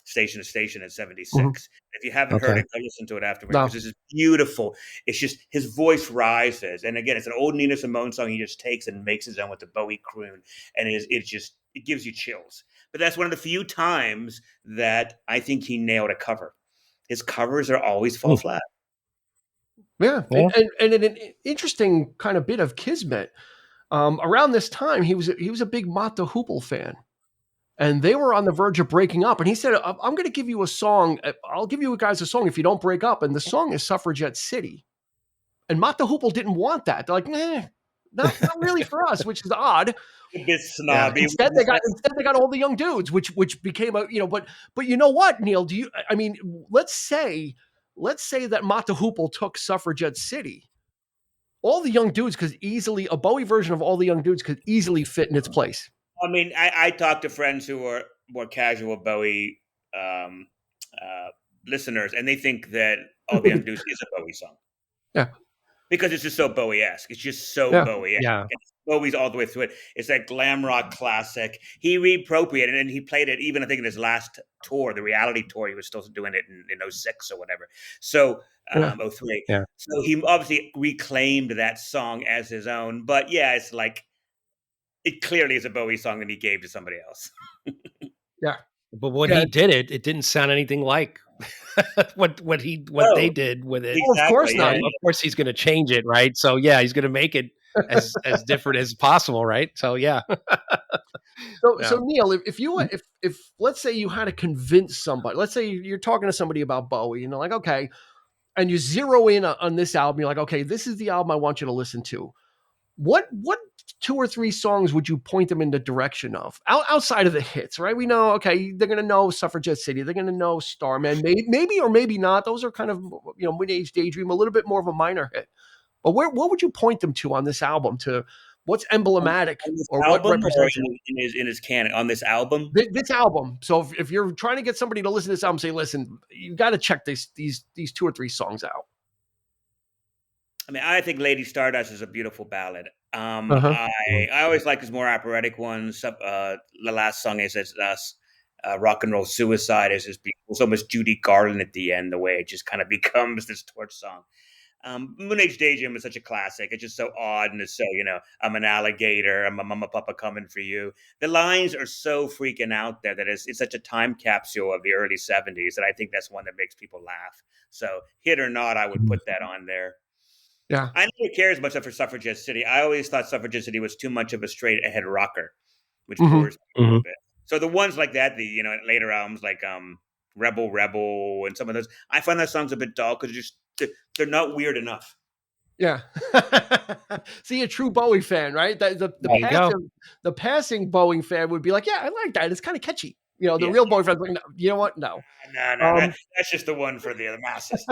Station to Station in '76. Mhm. If you haven't heard Okay. it, go listen to it afterwards No. because this is beautiful. It's just his voice rises, and again, it's an old Nina Simone song. He just takes and makes his own with the Bowie croon, and it gives you chills. But that's one of the few times that I think he nailed a cover. His covers are always fall flat. Yeah. Yeah. And an interesting kind of bit of kismet. Around this time, he was a big Mott the Hoople fan, and they were on the verge of breaking up. And he said, "I'm going to give you a song. I'll give you guys a song if you don't break up." And the song is "Suffragette City." And Mott the Hoople didn't want that. They're like, "Nah, not really for us," which is odd. A bit snobby. Instead, they got all the young dudes, which became a But you know what, Neil? I mean, let's say that Mott the Hoople took Suffragette City. All the young dudes could easily, a Bowie version of all the young dudes could easily fit in its place. I mean, I talk to friends who are more casual Bowie um, listeners, and they think that All the Young Dudes is a Bowie song. Yeah. Because it's just so Bowie-esque. It's just so Yeah. Bowie-esque. Yeah. Bowie's all the way through it. It's that glam rock classic. He reappropriated it, and he played it even, I think, in his last tour, the reality tour. He was still doing it in '06 or whatever. So, Yeah. '03. Yeah. So he obviously reclaimed that song as his own. But yeah, it's like, it clearly is a Bowie song that he gave to somebody else. Yeah. But when Yeah. he did it, it didn't sound anything like what they Oh, did with it. Oh, of course exactly. not. Yeah. Of course, he's going to change it, right? So yeah, he's going to make it as different as possible, right? So yeah, So yeah. Neil, if let's say you had to convince somebody, let's say you're talking to somebody about Bowie, and they're like, okay, and you zero in on this album, you're like, okay, this is the album I want you to listen to. What 2 or 3 songs would you point them in the direction of outside of the hits, right? We know, okay, they're going to know Suffragette City, they're going to know Starman, maybe or maybe not. Those are kind of, Mid-Age Daydream, a little bit more of a minor hit. But what would you point them to on this album? To what's emblematic On this or what album or represents it? in his canon on this album? This album. So if you're trying to get somebody to listen to this album, say, listen, you got to check these 2 or 3 songs out. I mean, I think Lady Stardust is a beautiful ballad. Uh-huh. I always like his more operatic ones. The last song is Rock and Roll Suicide is just beautiful. It's almost Judy Garland at the end, the way it just kind of becomes this torch song. Moon Age Daydream is such a classic. It's just so odd and it's so, I'm an alligator. I'm a mama papa coming for you. The lines are so freaking out there that it's such a time capsule of the early 70s that I think that's one that makes people laugh. So hit or not, I would put that on there. Yeah. I never cared as much for Suffragette City. I always thought Suffragette City was too much of a straight ahead rocker, which bores me a little bit. So the ones like that, the later albums like Rebel Rebel and some of those, I find those songs a bit dull because they're not weird enough. Yeah. See, a true Bowie fan, right? The passing Bowie fan would be like, yeah, I like that. It's kind of catchy. The real Bowie fan's like, no, you know what? No. No, that's just the one for the masses.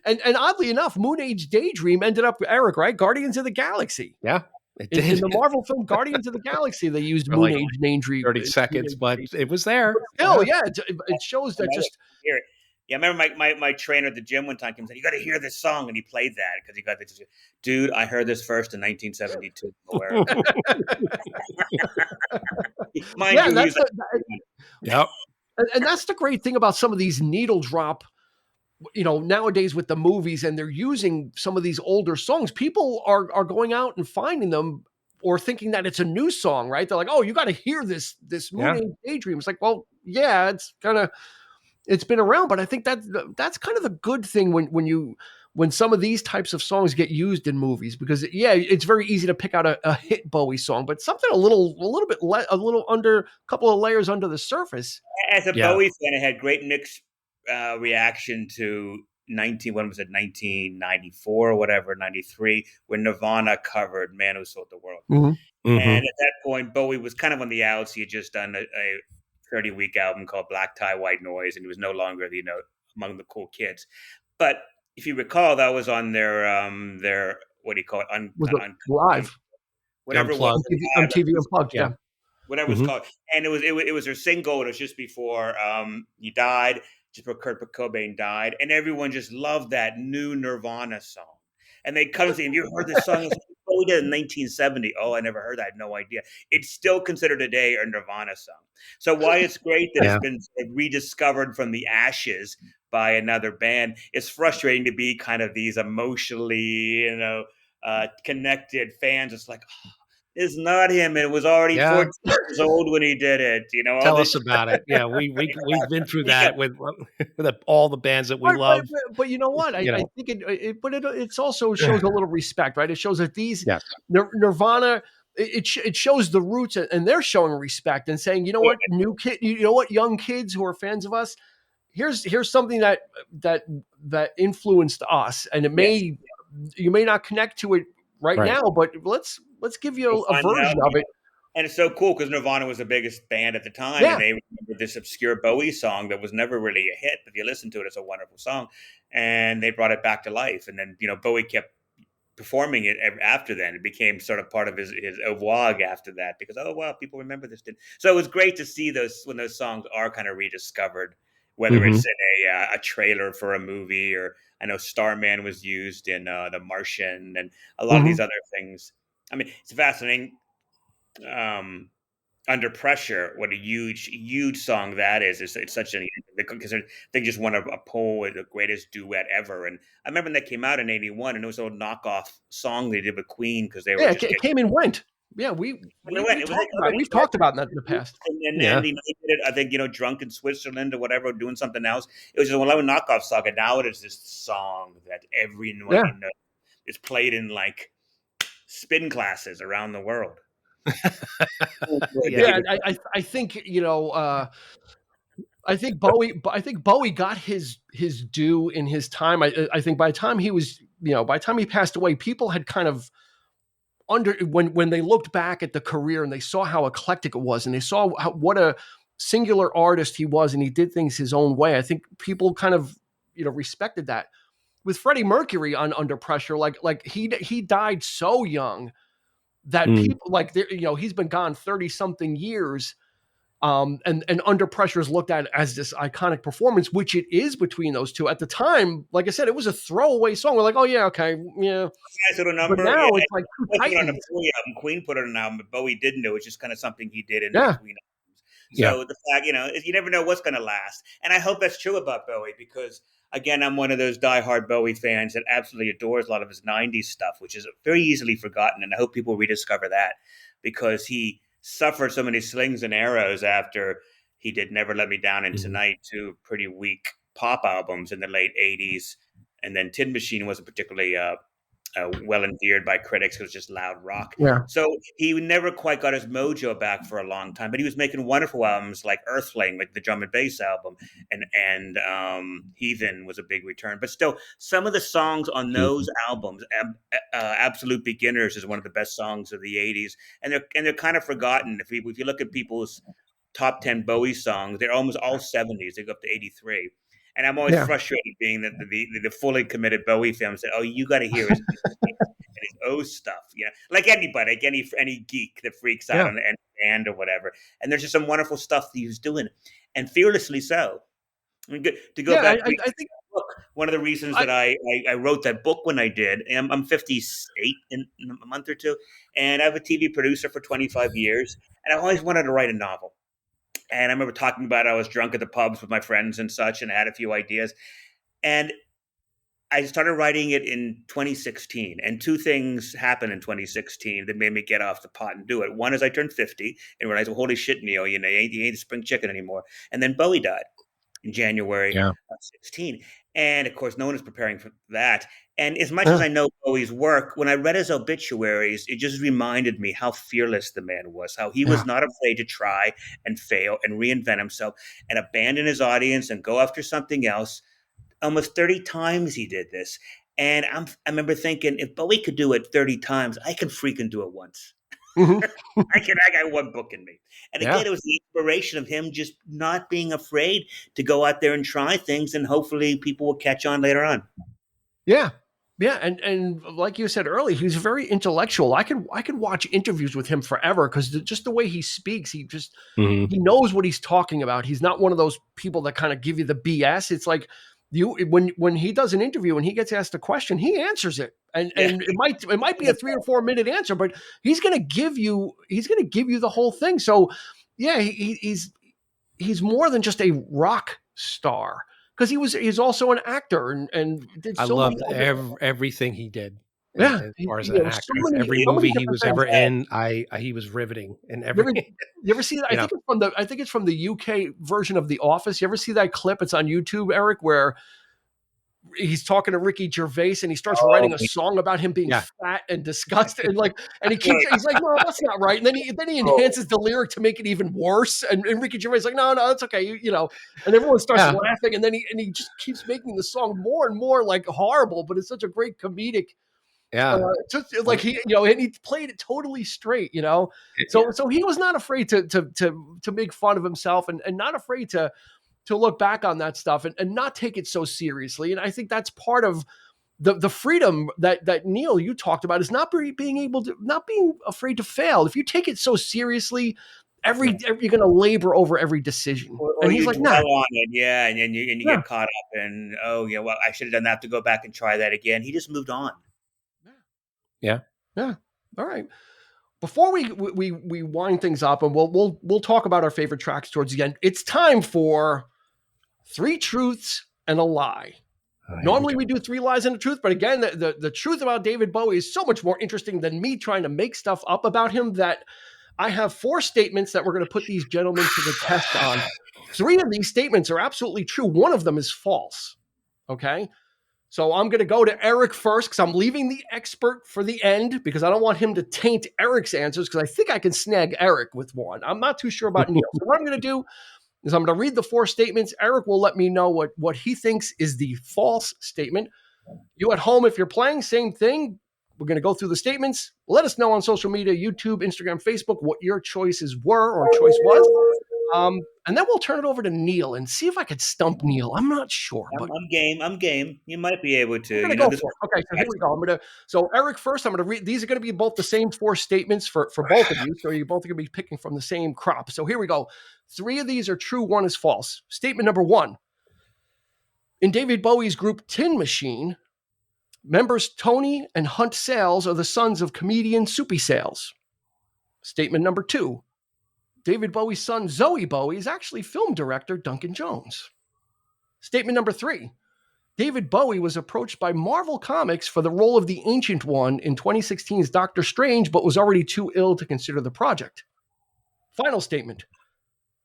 And oddly enough, Moon Age Daydream ended up, Eric, right? Guardians of the Galaxy. Yeah, it In did. the Marvel film Guardians of the Galaxy, they used For Moon like Age Daydream. 30 seconds, but it was there. Still, yeah, it shows that just. Hear it. Yeah, I remember my trainer at the gym one time came and said, "You got to hear this song," and he played that because he got this. Dude, I heard this first in 1972. Mind Yeah, you, that's Yep. and that's the great thing about some of these needle drop. Nowadays with the movies, and they're using some of these older songs. People are going out and finding them or thinking that it's a new song, right? They're like, "Oh, you got to hear this Moon Age Daydream." It's like, well, yeah, it's been around, but I think that's kind of the good thing when some of these types of songs get used in movies, because it's very easy to pick out a hit Bowie song, but something a little under a couple of layers under the surface. As a Bowie fan, I had great mixed reaction to 1994 or whatever, 93, when Nirvana covered Man Who Sold the World. Mm-hmm. And at that point, Bowie was kind of on the outs. He had just done a 30-week album called Black Tie, White Noise, and he was no longer, among the cool kids. But if you recall, that was on their what do you call it? Live. Whatever Unplugged. it was. MTV Unplugged, yeah. Whatever it's called. And it was their single. It was just before he died, just before Kurt Cobain died. And everyone just loved that new Nirvana song. And they come and say, "Have you heard this song?" We did in 1970. Oh, I never heard that. I had no idea. It's still considered today a Nirvana song. So why it's great that it's been rediscovered from the ashes by another band. It's frustrating to be kind of these emotionally, connected fans. It's like, oh, it's not him. It was already 14 years old when he did it. Tell us about it. Yeah, we've been through that with all the bands that we love. But you know what? I think it also shows a little respect, right? It shows that these Nirvana. It shows the roots, and they're showing respect and saying, you know what, young kids who are fans of us, here's something that influenced us, and you may not connect to it right now, but let's give you a version of it. And it's so cool because Nirvana was the biggest band at the time, and they remember this obscure Bowie song that was never really a hit, but if you listen to it, it's a wonderful song, and they brought it back to life. And then Bowie kept performing it after then. It became sort of part of his vlog after that, because people remember this. So it was great to see when those songs are kind of rediscovered, whether it's in a trailer for a movie, or I know Starman was used in The Martian, and a lot of these other things. I mean, it's fascinating. Under Pressure, what a huge song that is. It's such because they just won a poll with the greatest duet ever. And I remember when that came out in '81, and it was an old knockoff song they did with Queen because they were it came and went. Yeah, It went. It was like other we've talked about that in the past. and Yeah. he did it, I think, drunk in Switzerland or whatever, doing something else. It was just a knockoff saga. Now it is this song that everyone Yeah. is played in like spin classes around the world. Yeah. Yeah, I think I think Bowie got his due in his time. I think by the time he was by the time he passed away, people had kind of when they looked back at the career and they saw how eclectic it was and they saw what a singular artist he was and he did things his own way. I think people kind of respected that. With Freddie Mercury on Under Pressure, like he died so young that people he's been gone 30 something years. And Under Pressure is looked at as this iconic performance, which it is between those two. At the time, like I said, it was a throwaway song. We're like, oh yeah, okay, yeah. Nice little But number. now Yeah, it's like two it wasn't on the titans. Bowie album. Queen put it on an album, but Bowie didn't do it. It's just kind of something he did in Yeah. between albums. Yeah. So the fact, you never know what's going to last. And I hope that's true about Bowie because, again, I'm one of those diehard Bowie fans that absolutely adores a lot of his 90s stuff, which is very easily forgotten. And I hope people rediscover that because he suffered so many slings and arrows after he did Never Let Me Down and Tonight, two pretty weak pop albums in the late 80s. And then Tin Machine wasn't particularly well endeared by critics. It was just loud rock. Yeah. So he never quite got his mojo back for a long time. But he was making wonderful albums like Earthling, like the drum and bass album, and Heathen was a big return. But still, some of the songs on those albums, Absolute Beginners is one of the best songs of the 80s. And they're kind of forgotten. If you look at people's top 10 Bowie songs, they're almost all 70s. They go up to 83. And I'm always frustrated being that the fully committed Bowie fan said, "Oh, you got to hear his and his O stuff." Like anybody, like any geek that freaks out on any band or whatever. And there's just some wonderful stuff that he was doing, and fearlessly so. I mean, to go back, I think one of the reasons that I wrote that book when I did, I'm 58 in a month or two, and I have a TV producer for 25 years, and I always wanted to write a novel. And I remember talking about it. I was drunk at the pubs with my friends and such, and I had a few ideas. And I started writing it in 2016. And two things happened in 2016 that made me get off the pot and do it. One is I turned 50 and realized, well, holy shit, Neil, you ain't the spring chicken anymore. And then Bowie died in January of 16. And of course, no one is preparing for that. And as much as I know Bowie's work, when I read his obituaries, it just reminded me how fearless the man was, how he was not afraid to try and fail and reinvent himself and abandon his audience and go after something else. Almost 30 times he did this. And I remember thinking, if Bowie could do it 30 times, I can freaking do it once. I got one book in me. And again, it was the inspiration of him just not being afraid to go out there and try things, and hopefully people will catch on later on. Yeah. Yeah, and like you said earlier, he's very intellectual. I could watch interviews with him forever because just the way he speaks, he knows what he's talking about. He's not one of those people that kind of give you the BS. It's like when he does an interview and he gets asked a question, he answers it, and it might be a 3 or 4 minute answer, but he's gonna give you the whole thing. So yeah, he's more than just a rock star. Because he's also an actor and did so I loved many everything he did. Yeah, As far as an actor, every movie he was ever in, he was riveting in every. You ever see that? I think it's from the UK version of The Office. You ever see that clip? It's on YouTube, Eric, where he's talking to Ricky Gervais and he starts writing a song about him being fat and disgusted and he's like, no, that's not right. And then he enhances the lyric to make it even worse. And Ricky Gervais is like, no, that's okay. And everyone starts laughing. And then he just keeps making the song more and more like horrible, but it's such a great comedic. Just like and he played it totally straight, So he was not afraid to make fun of himself and not afraid to look back on that stuff and not take it so seriously. And I think that's part of the freedom that Neil, you talked about, is not being afraid to fail. If you take it so seriously, you're going to labor over every decision. And he's like, no, on it, and you get caught up in, well, I should have done that to go back and try that again. He just moved on. Yeah. All right. Before we wind things up, and we'll talk about our favorite tracks towards the end. It's time for 3 Truths and a Lie. Normally we do 3 lies and a truth, but again, the truth about David Bowie is so much more interesting than me trying to make stuff up about him that I have 4 statements that we're going to put these gentlemen to the test on. 3 of these statements are absolutely true. One of them is false. Okay. So I'm going to go to Eric first because I'm leaving the expert for the end because I don't want him to taint Eric's answers because I think I can snag Eric with one. I'm not too sure about Neil. So what I'm going to do is I'm going to read the 4 statements. Eric will let me know what he thinks is the false statement. You at home, if you're playing, same thing. We're going to go through the statements. Let us know on social media, YouTube, Instagram, Facebook, what your choices were or choice was. And then we'll turn it over to Neil and see if I could stump Neil. I'm not sure. But I'm game. I'm game. You might be able to. I'm gonna go for it. Okay, so here we go. So Eric first, I'm going to read. These are going to be both the same 4 statements for both of you. So you're both going to be picking from the same crop. So here we go. 3 of these are true. 1 is false. Statement number 1. In David Bowie's group Tin Machine, members Tony and Hunt Sales are the sons of comedian Soupy Sales. Statement number 2. David Bowie's son, Zoe Bowie, is actually film director Duncan Jones. Statement number 3. David Bowie was approached by Marvel Comics for the role of the Ancient One in 2016's Doctor Strange, but was already too ill to consider the project. Final statement.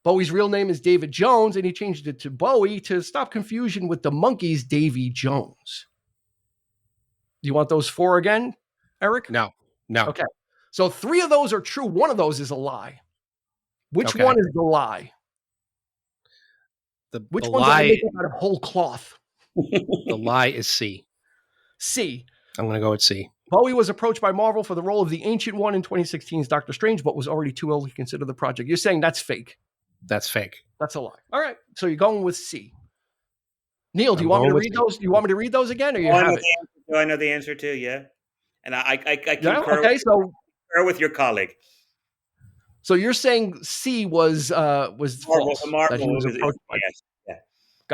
Bowie's real name is David Jones, and he changed it to Bowie to stop confusion with the Monkees' Davy Jones. Do you want those 4 again, Eric? No. Okay. So 3 of those are true. 1 of those is a lie. Which one is the lie? Which one's made out of whole cloth? The lie is C. C. I'm going to go with C. Bowie was approached by Marvel for the role of the Ancient One in 2016's Doctor Strange, but was already too ill to consider the project. You're saying that's fake. That's fake. That's a lie. All right. So you're going with C. Neil, do you want me to read those? Do you want me to read those again, or you have it? Do I know the answer too? Yeah. And I concur, concur with your colleague. So you're saying C was false. Marvel was approached by. Yeah.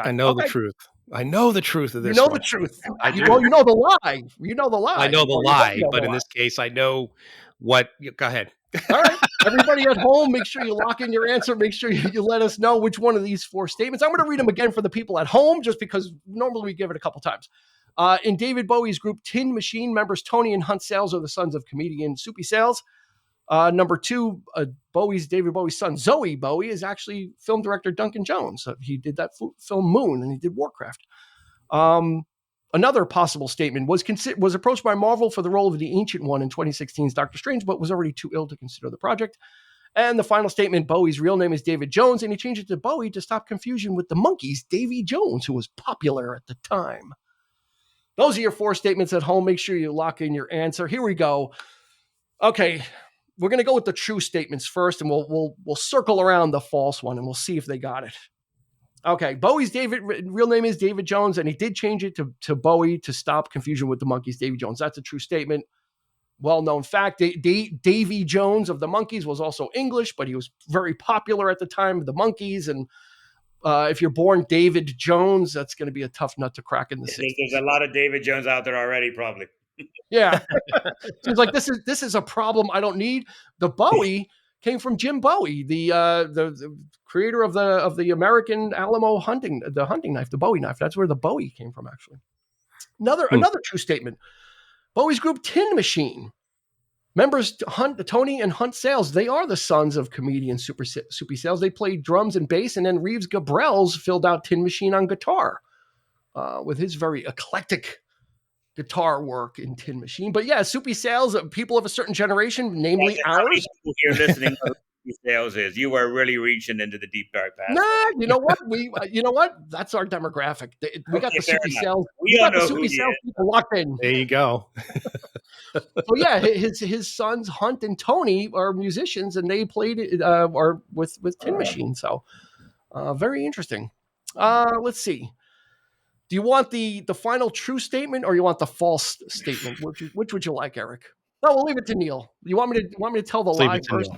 I know the truth. I know the truth of this. You know the truth. Well, you know the lie. You know the lie. I know the lie, but in this case, I know what. Go ahead. All right. Everybody at home, make sure you lock in your answer. Make sure you let us know which one of these 4 statements. I'm going to read them again for the people at home, just because normally we give it a couple times. In David Bowie's group Tin Machine, members Tony and Hunt Sales are the sons of comedian Soupy Sales. Number 2, David Bowie's son, Zoe Bowie, is actually film director Duncan Jones. He did that film Moon, and he did Warcraft. Another possible statement was approached by Marvel for the role of the Ancient One in 2016's Doctor Strange, but was already too ill to consider the project. And the final statement, Bowie's real name is David Jones, and he changed it to Bowie to stop confusion with the Monkees' Davy Jones, who was popular at the time. Those are your 4 statements at home. Make sure you lock in your answer. Here we go. Okay, we're going to go with the true statements first, and we'll circle around the false one, and we'll see if they got it. Okay, Bowie's real name is David Jones, and he did change it to Bowie to stop confusion with the Monkees' Davy Jones. That's a true statement. Well-known fact, Davy Jones of the Monkees was also English, but he was very popular at the time of the Monkees, and if you're born David Jones, that's going to be a tough nut to crack in the 60s. There's a lot of David Jones out there already, probably. Yeah. Seems like this is a problem I don't need. The Bowie came from Jim Bowie, the creator of the American Alamo hunting knife, the Bowie knife. That's where the Bowie came from, actually. Another true statement. Bowie's group Tin Machine. Members Tony and Hunt Sales, they are the sons of comedian Soupy Sales. They played drums and bass, and then Reeves Gabrels filled out Tin Machine on guitar with his very eclectic guitar work in Tin Machine. But yeah, Soupy Sales, people of a certain generation, namely ours. People here listening to Soupy Sales is you are really reaching into the deep dark past. Nah, you know what? That's our demographic. We got the Soupy Sales. We got the Soupy Sales people locked in. There you go. So yeah, his sons Hunt and Tony are musicians, and they played with Tin Machine. So very interesting. Let's see. Do you want the final true statement, or you want the false statement? Which would you like, Eric? No, we'll leave it to Neil. You want me to tell the lie first?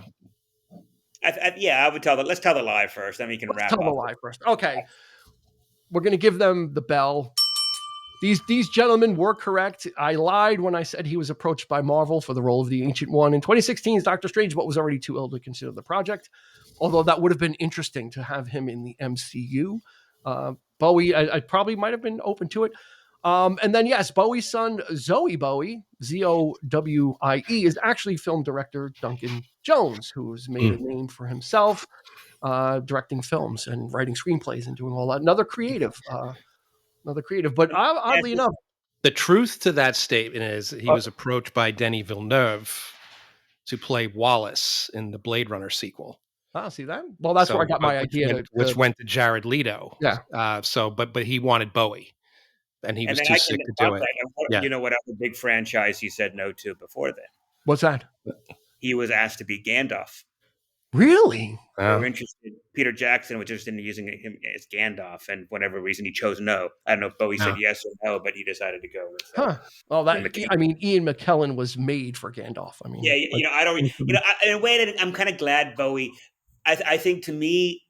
I would tell let's tell the lie first, then we can wrap up. Tell the lie first. Okay. We're going to give them the bell. These gentlemen were correct. I lied when I said he was approached by Marvel for the role of the Ancient One in 2016's Doctor Strange, but was already too ill to consider the project. Although that would have been interesting to have him in the MCU. Bowie, I probably might have been open to it. And then yes, Bowie's son Zoe Bowie, Zowie, is actually film director Duncan Jones, who's made a name for himself directing films and writing screenplays and doing all that. Another creative. But oddly enough, the truth to that statement is he was approached by Denis Villeneuve to play Wallace in the Blade Runner sequel. Oh, see that? Well, that's where I got my idea. Which went to Jared Leto. Yeah. But he wanted Bowie, and he was too sick to do it. You know what other big franchise he said no to before then? What's that? He was asked to be Gandalf. Really? They were interested. Peter Jackson was interested in using him as Gandalf, and for whatever reason, he chose no. I don't know if Bowie said yes or no, but he decided to go with. Well, Ian McKellen was made for Gandalf. I mean, yeah, I don't. In a way, I'm kind of glad Bowie. I think to me,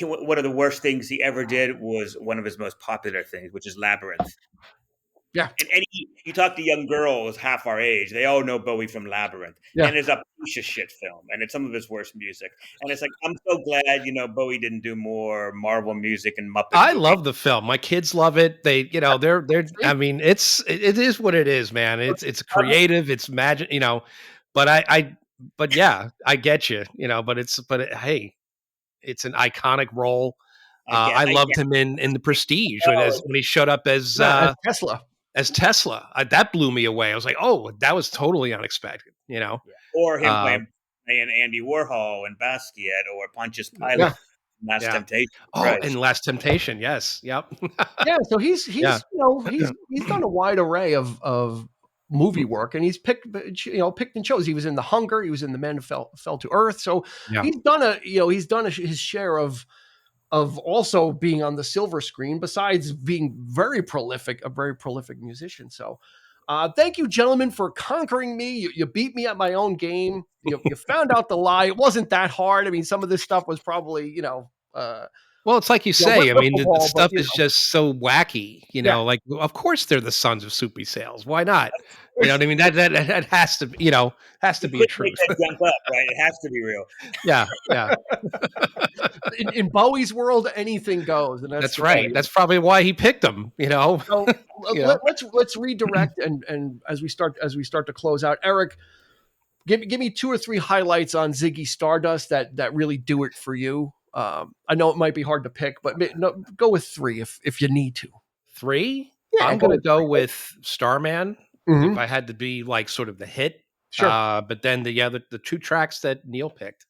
one of the worst things he ever did was one of his most popular things, which is Labyrinth. Yeah. And you talk to young girls half our age, they all know Bowie from Labyrinth. Yeah. And it's a piece of shit film, and it's some of his worst music. And it's like, I'm so glad, Bowie didn't do more Marvel music and Muppet I movies. love the film. My kids love it. They, they're I mean, it is what it is, man. It's creative, it's magic, but yeah, I get you, hey, it's an iconic role. I loved him in The Prestige when he showed up as Tesla. As Tesla, that blew me away. I was like, "Oh, that was totally unexpected," Or him playing Andy Warhol and Basquiat, or Pontius Pilate, Last Temptation. And Last Temptation, yes, yep. So he's done a wide array of movie work, and he's picked and chose. He was in The Hunger, he was in The Men Who Fell to Earth. So he's done his share of also being on the silver screen, besides being a very prolific musician. So thank you, gentlemen, for conquering me. You beat me at my own game. You found out the lie. It wasn't that hard. I mean, some of this stuff was probably, well, it's like you say, I mean, the stuff is just so wacky, like, of course they're the sons of Soupy Sales. Why not? You know what I mean? That has to, has to be a truth. Make that jump up, right? It has to be real. Yeah. In Bowie's world, anything goes, and that's right. That's probably why he picked them. So, let's redirect and as we start to close out, Eric, give me 2 or 3 highlights on Ziggy Stardust that really do it for you. I know it might be hard to pick, but go with 3 if you need to. 3? Yeah, I'm going to go with Starman. Mm-hmm. If I had to be like sort of the hit. Sure. But then the 2 tracks that Neil picked,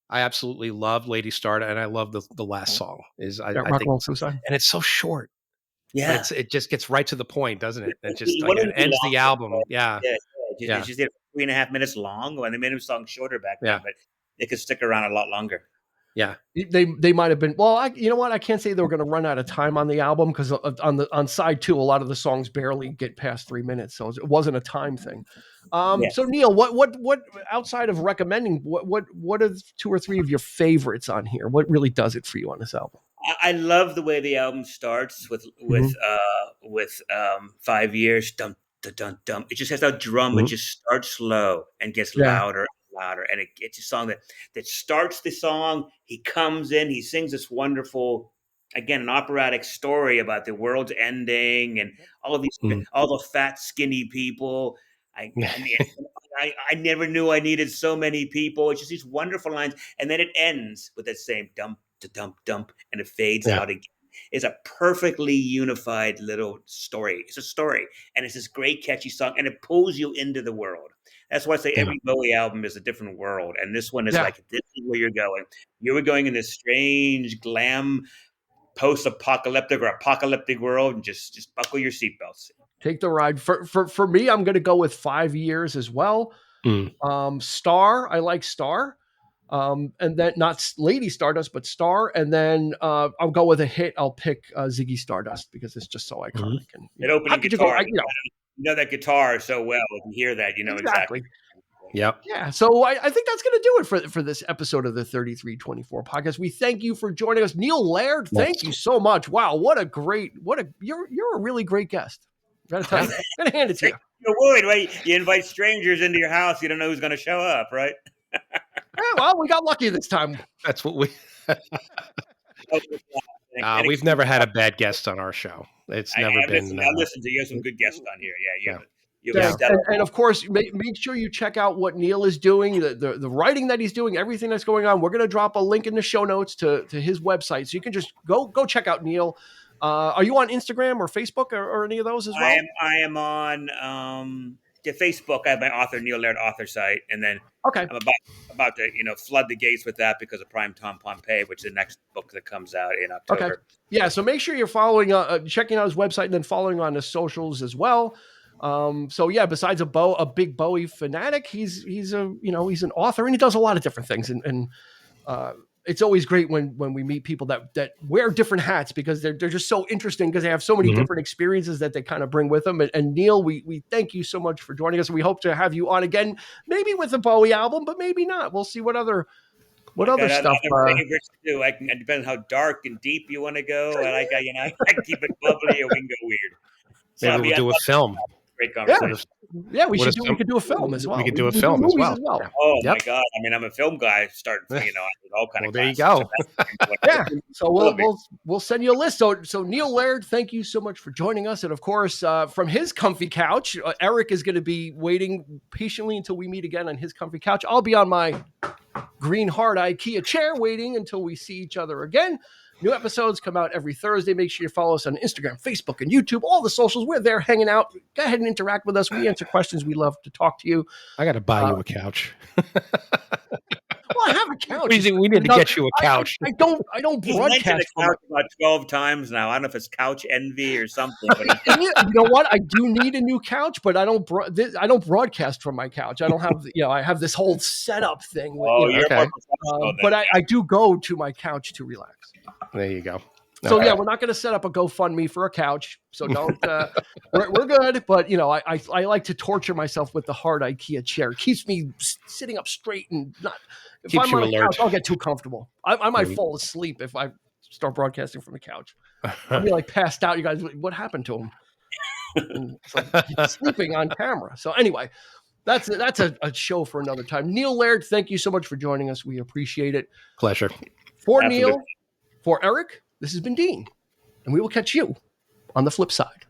I absolutely love Lady Stardust, and I love the last song. I think, Suicide. And it's so short. Yeah, it just gets right to the point, doesn't it? It just it ends the album. Yeah. It's just 3.5 minutes long, and they made the song shorter back then, but it could stick around a lot longer. Yeah, they might have been. Well, you know what? I can't say they were going to run out of time on the album, because on side 2, a lot of the songs barely get past 3 minutes, so it wasn't a time thing. So Neil, what outside of recommending, what are 2 or 3 of your favorites on here? What really does it for you on this album? I love the way the album starts with 5 years. Dum dum dum dum. It just has that drum. It just starts slow and gets louder. And it's a song that starts the song. He comes in, he sings this wonderful, again, an operatic story about the world's ending and all of these, all the fat, skinny people. I never knew I needed so many people. It's just these wonderful lines, and then it ends with that same dump to dump dump, and it fades out again. It's a perfectly unified little story. It's a story, and it's this great, catchy song, and it pulls you into the world. That's why I say every Bowie album is a different world. And this one is like, this is where you're going. You were going in this strange, glam, post-apocalyptic or apocalyptic world, and just buckle your seatbelts. Take the ride. For me, I'm going to go with 5 years as well. Star, I like Star. And then not Lady Stardust, but Star. And then I'll go with a hit. I'll pick Ziggy Stardust, because it's just so iconic. And that opening guitar, you know that guitar so well. If you hear that, you know exactly. Yep. Yeah. So I think that's going to do it for this episode of the 3324 podcast. We thank you for joining us, Neil Laird. Thank you so much. Wow, you're a really great guest. Gotta tell you, gotta hand it to you. You're worried, right? You invite strangers into your house, you don't know who's going to show up, right? Well, we got lucky this time. That's what we. We've never had a bad guest on our show. It's I never have been. listened. I listened to you. Have some good guests on here. Yeah, Yeah. you have a Yeah, stellar. and of course, make sure you check out what Neil is doing, the writing that he's doing, everything that's going on. We're going to drop a link in the show notes to his website, so you can just go check out Neil. Are you on Instagram or Facebook or any of those as well? I am on the Facebook. I have my author Neil Laird author site, and then Okay. I'm about to flood the gates with that because of Prime Tom Pompey, which is the next book that comes out in Okay. October. Yeah. So make sure you're following, checking out his website, and then following on his socials as well. So yeah, besides a big Bowie fanatic, he's he's an author, and he does a lot of different things. And it's always great when we meet people that wear different hats, because they're just so interesting, because they have so many different experiences that they kind of bring with them. And Neil, we thank you so much for joining us. We hope to have you on again, maybe with a Bowie album, but maybe not. We'll see what other stuff. Other favorites too. I can, it depends how dark and deep you want to go. I can keep it bubbly or we can go weird. So Maybe we'll do a film. Great Yeah, conversation. yeah, we could do a film as well. We could do a do film as movies well. as well. Oh Yep. my God! I mean, I'm a film guy. Starting, I did all kind of. Well, there you classes. go. Yeah, so we'll send you a list. So Neil Laird, thank you so much for joining us, and of course, from his comfy couch, Eric is going to be waiting patiently until we meet again on his comfy couch. I'll be on my green hard IKEA chair waiting until we see each other again. New episodes come out every Thursday. Make sure you follow us on Instagram, Facebook, and YouTube. All the socials. We're there hanging out. Go ahead and interact with us. We answer questions. We love to talk to you. I got to buy you a couch. Well, I have a couch. We need to get you a couch. I don't He's mentioned broadcast a couch about 12 times now. I don't know if it's couch envy or something. But you know what? I do need a new couch, but I don't broadcast from my couch. I don't have I have this whole setup thing. you're okay. more professional but than I do go to my couch to relax. There you go. So Okay. yeah, we're not going to set up a GoFundMe for a couch. So don't. We're good, but I like to torture myself with the hard IKEA chair. It keeps me sitting up straight and not. If Keeps I'm you on a alert. couch, I'll get too comfortable. I might fall asleep if I start broadcasting from the couch. I'll be like passed out. You guys, what happened to him? And it's like he's sleeping on camera. So anyway, that's a show for another time. Neil Laird, thank you so much for joining us. We appreciate it. Pleasure. For Absolutely. Neil, for Eric, this has been Dean, and we will catch you on the flip side.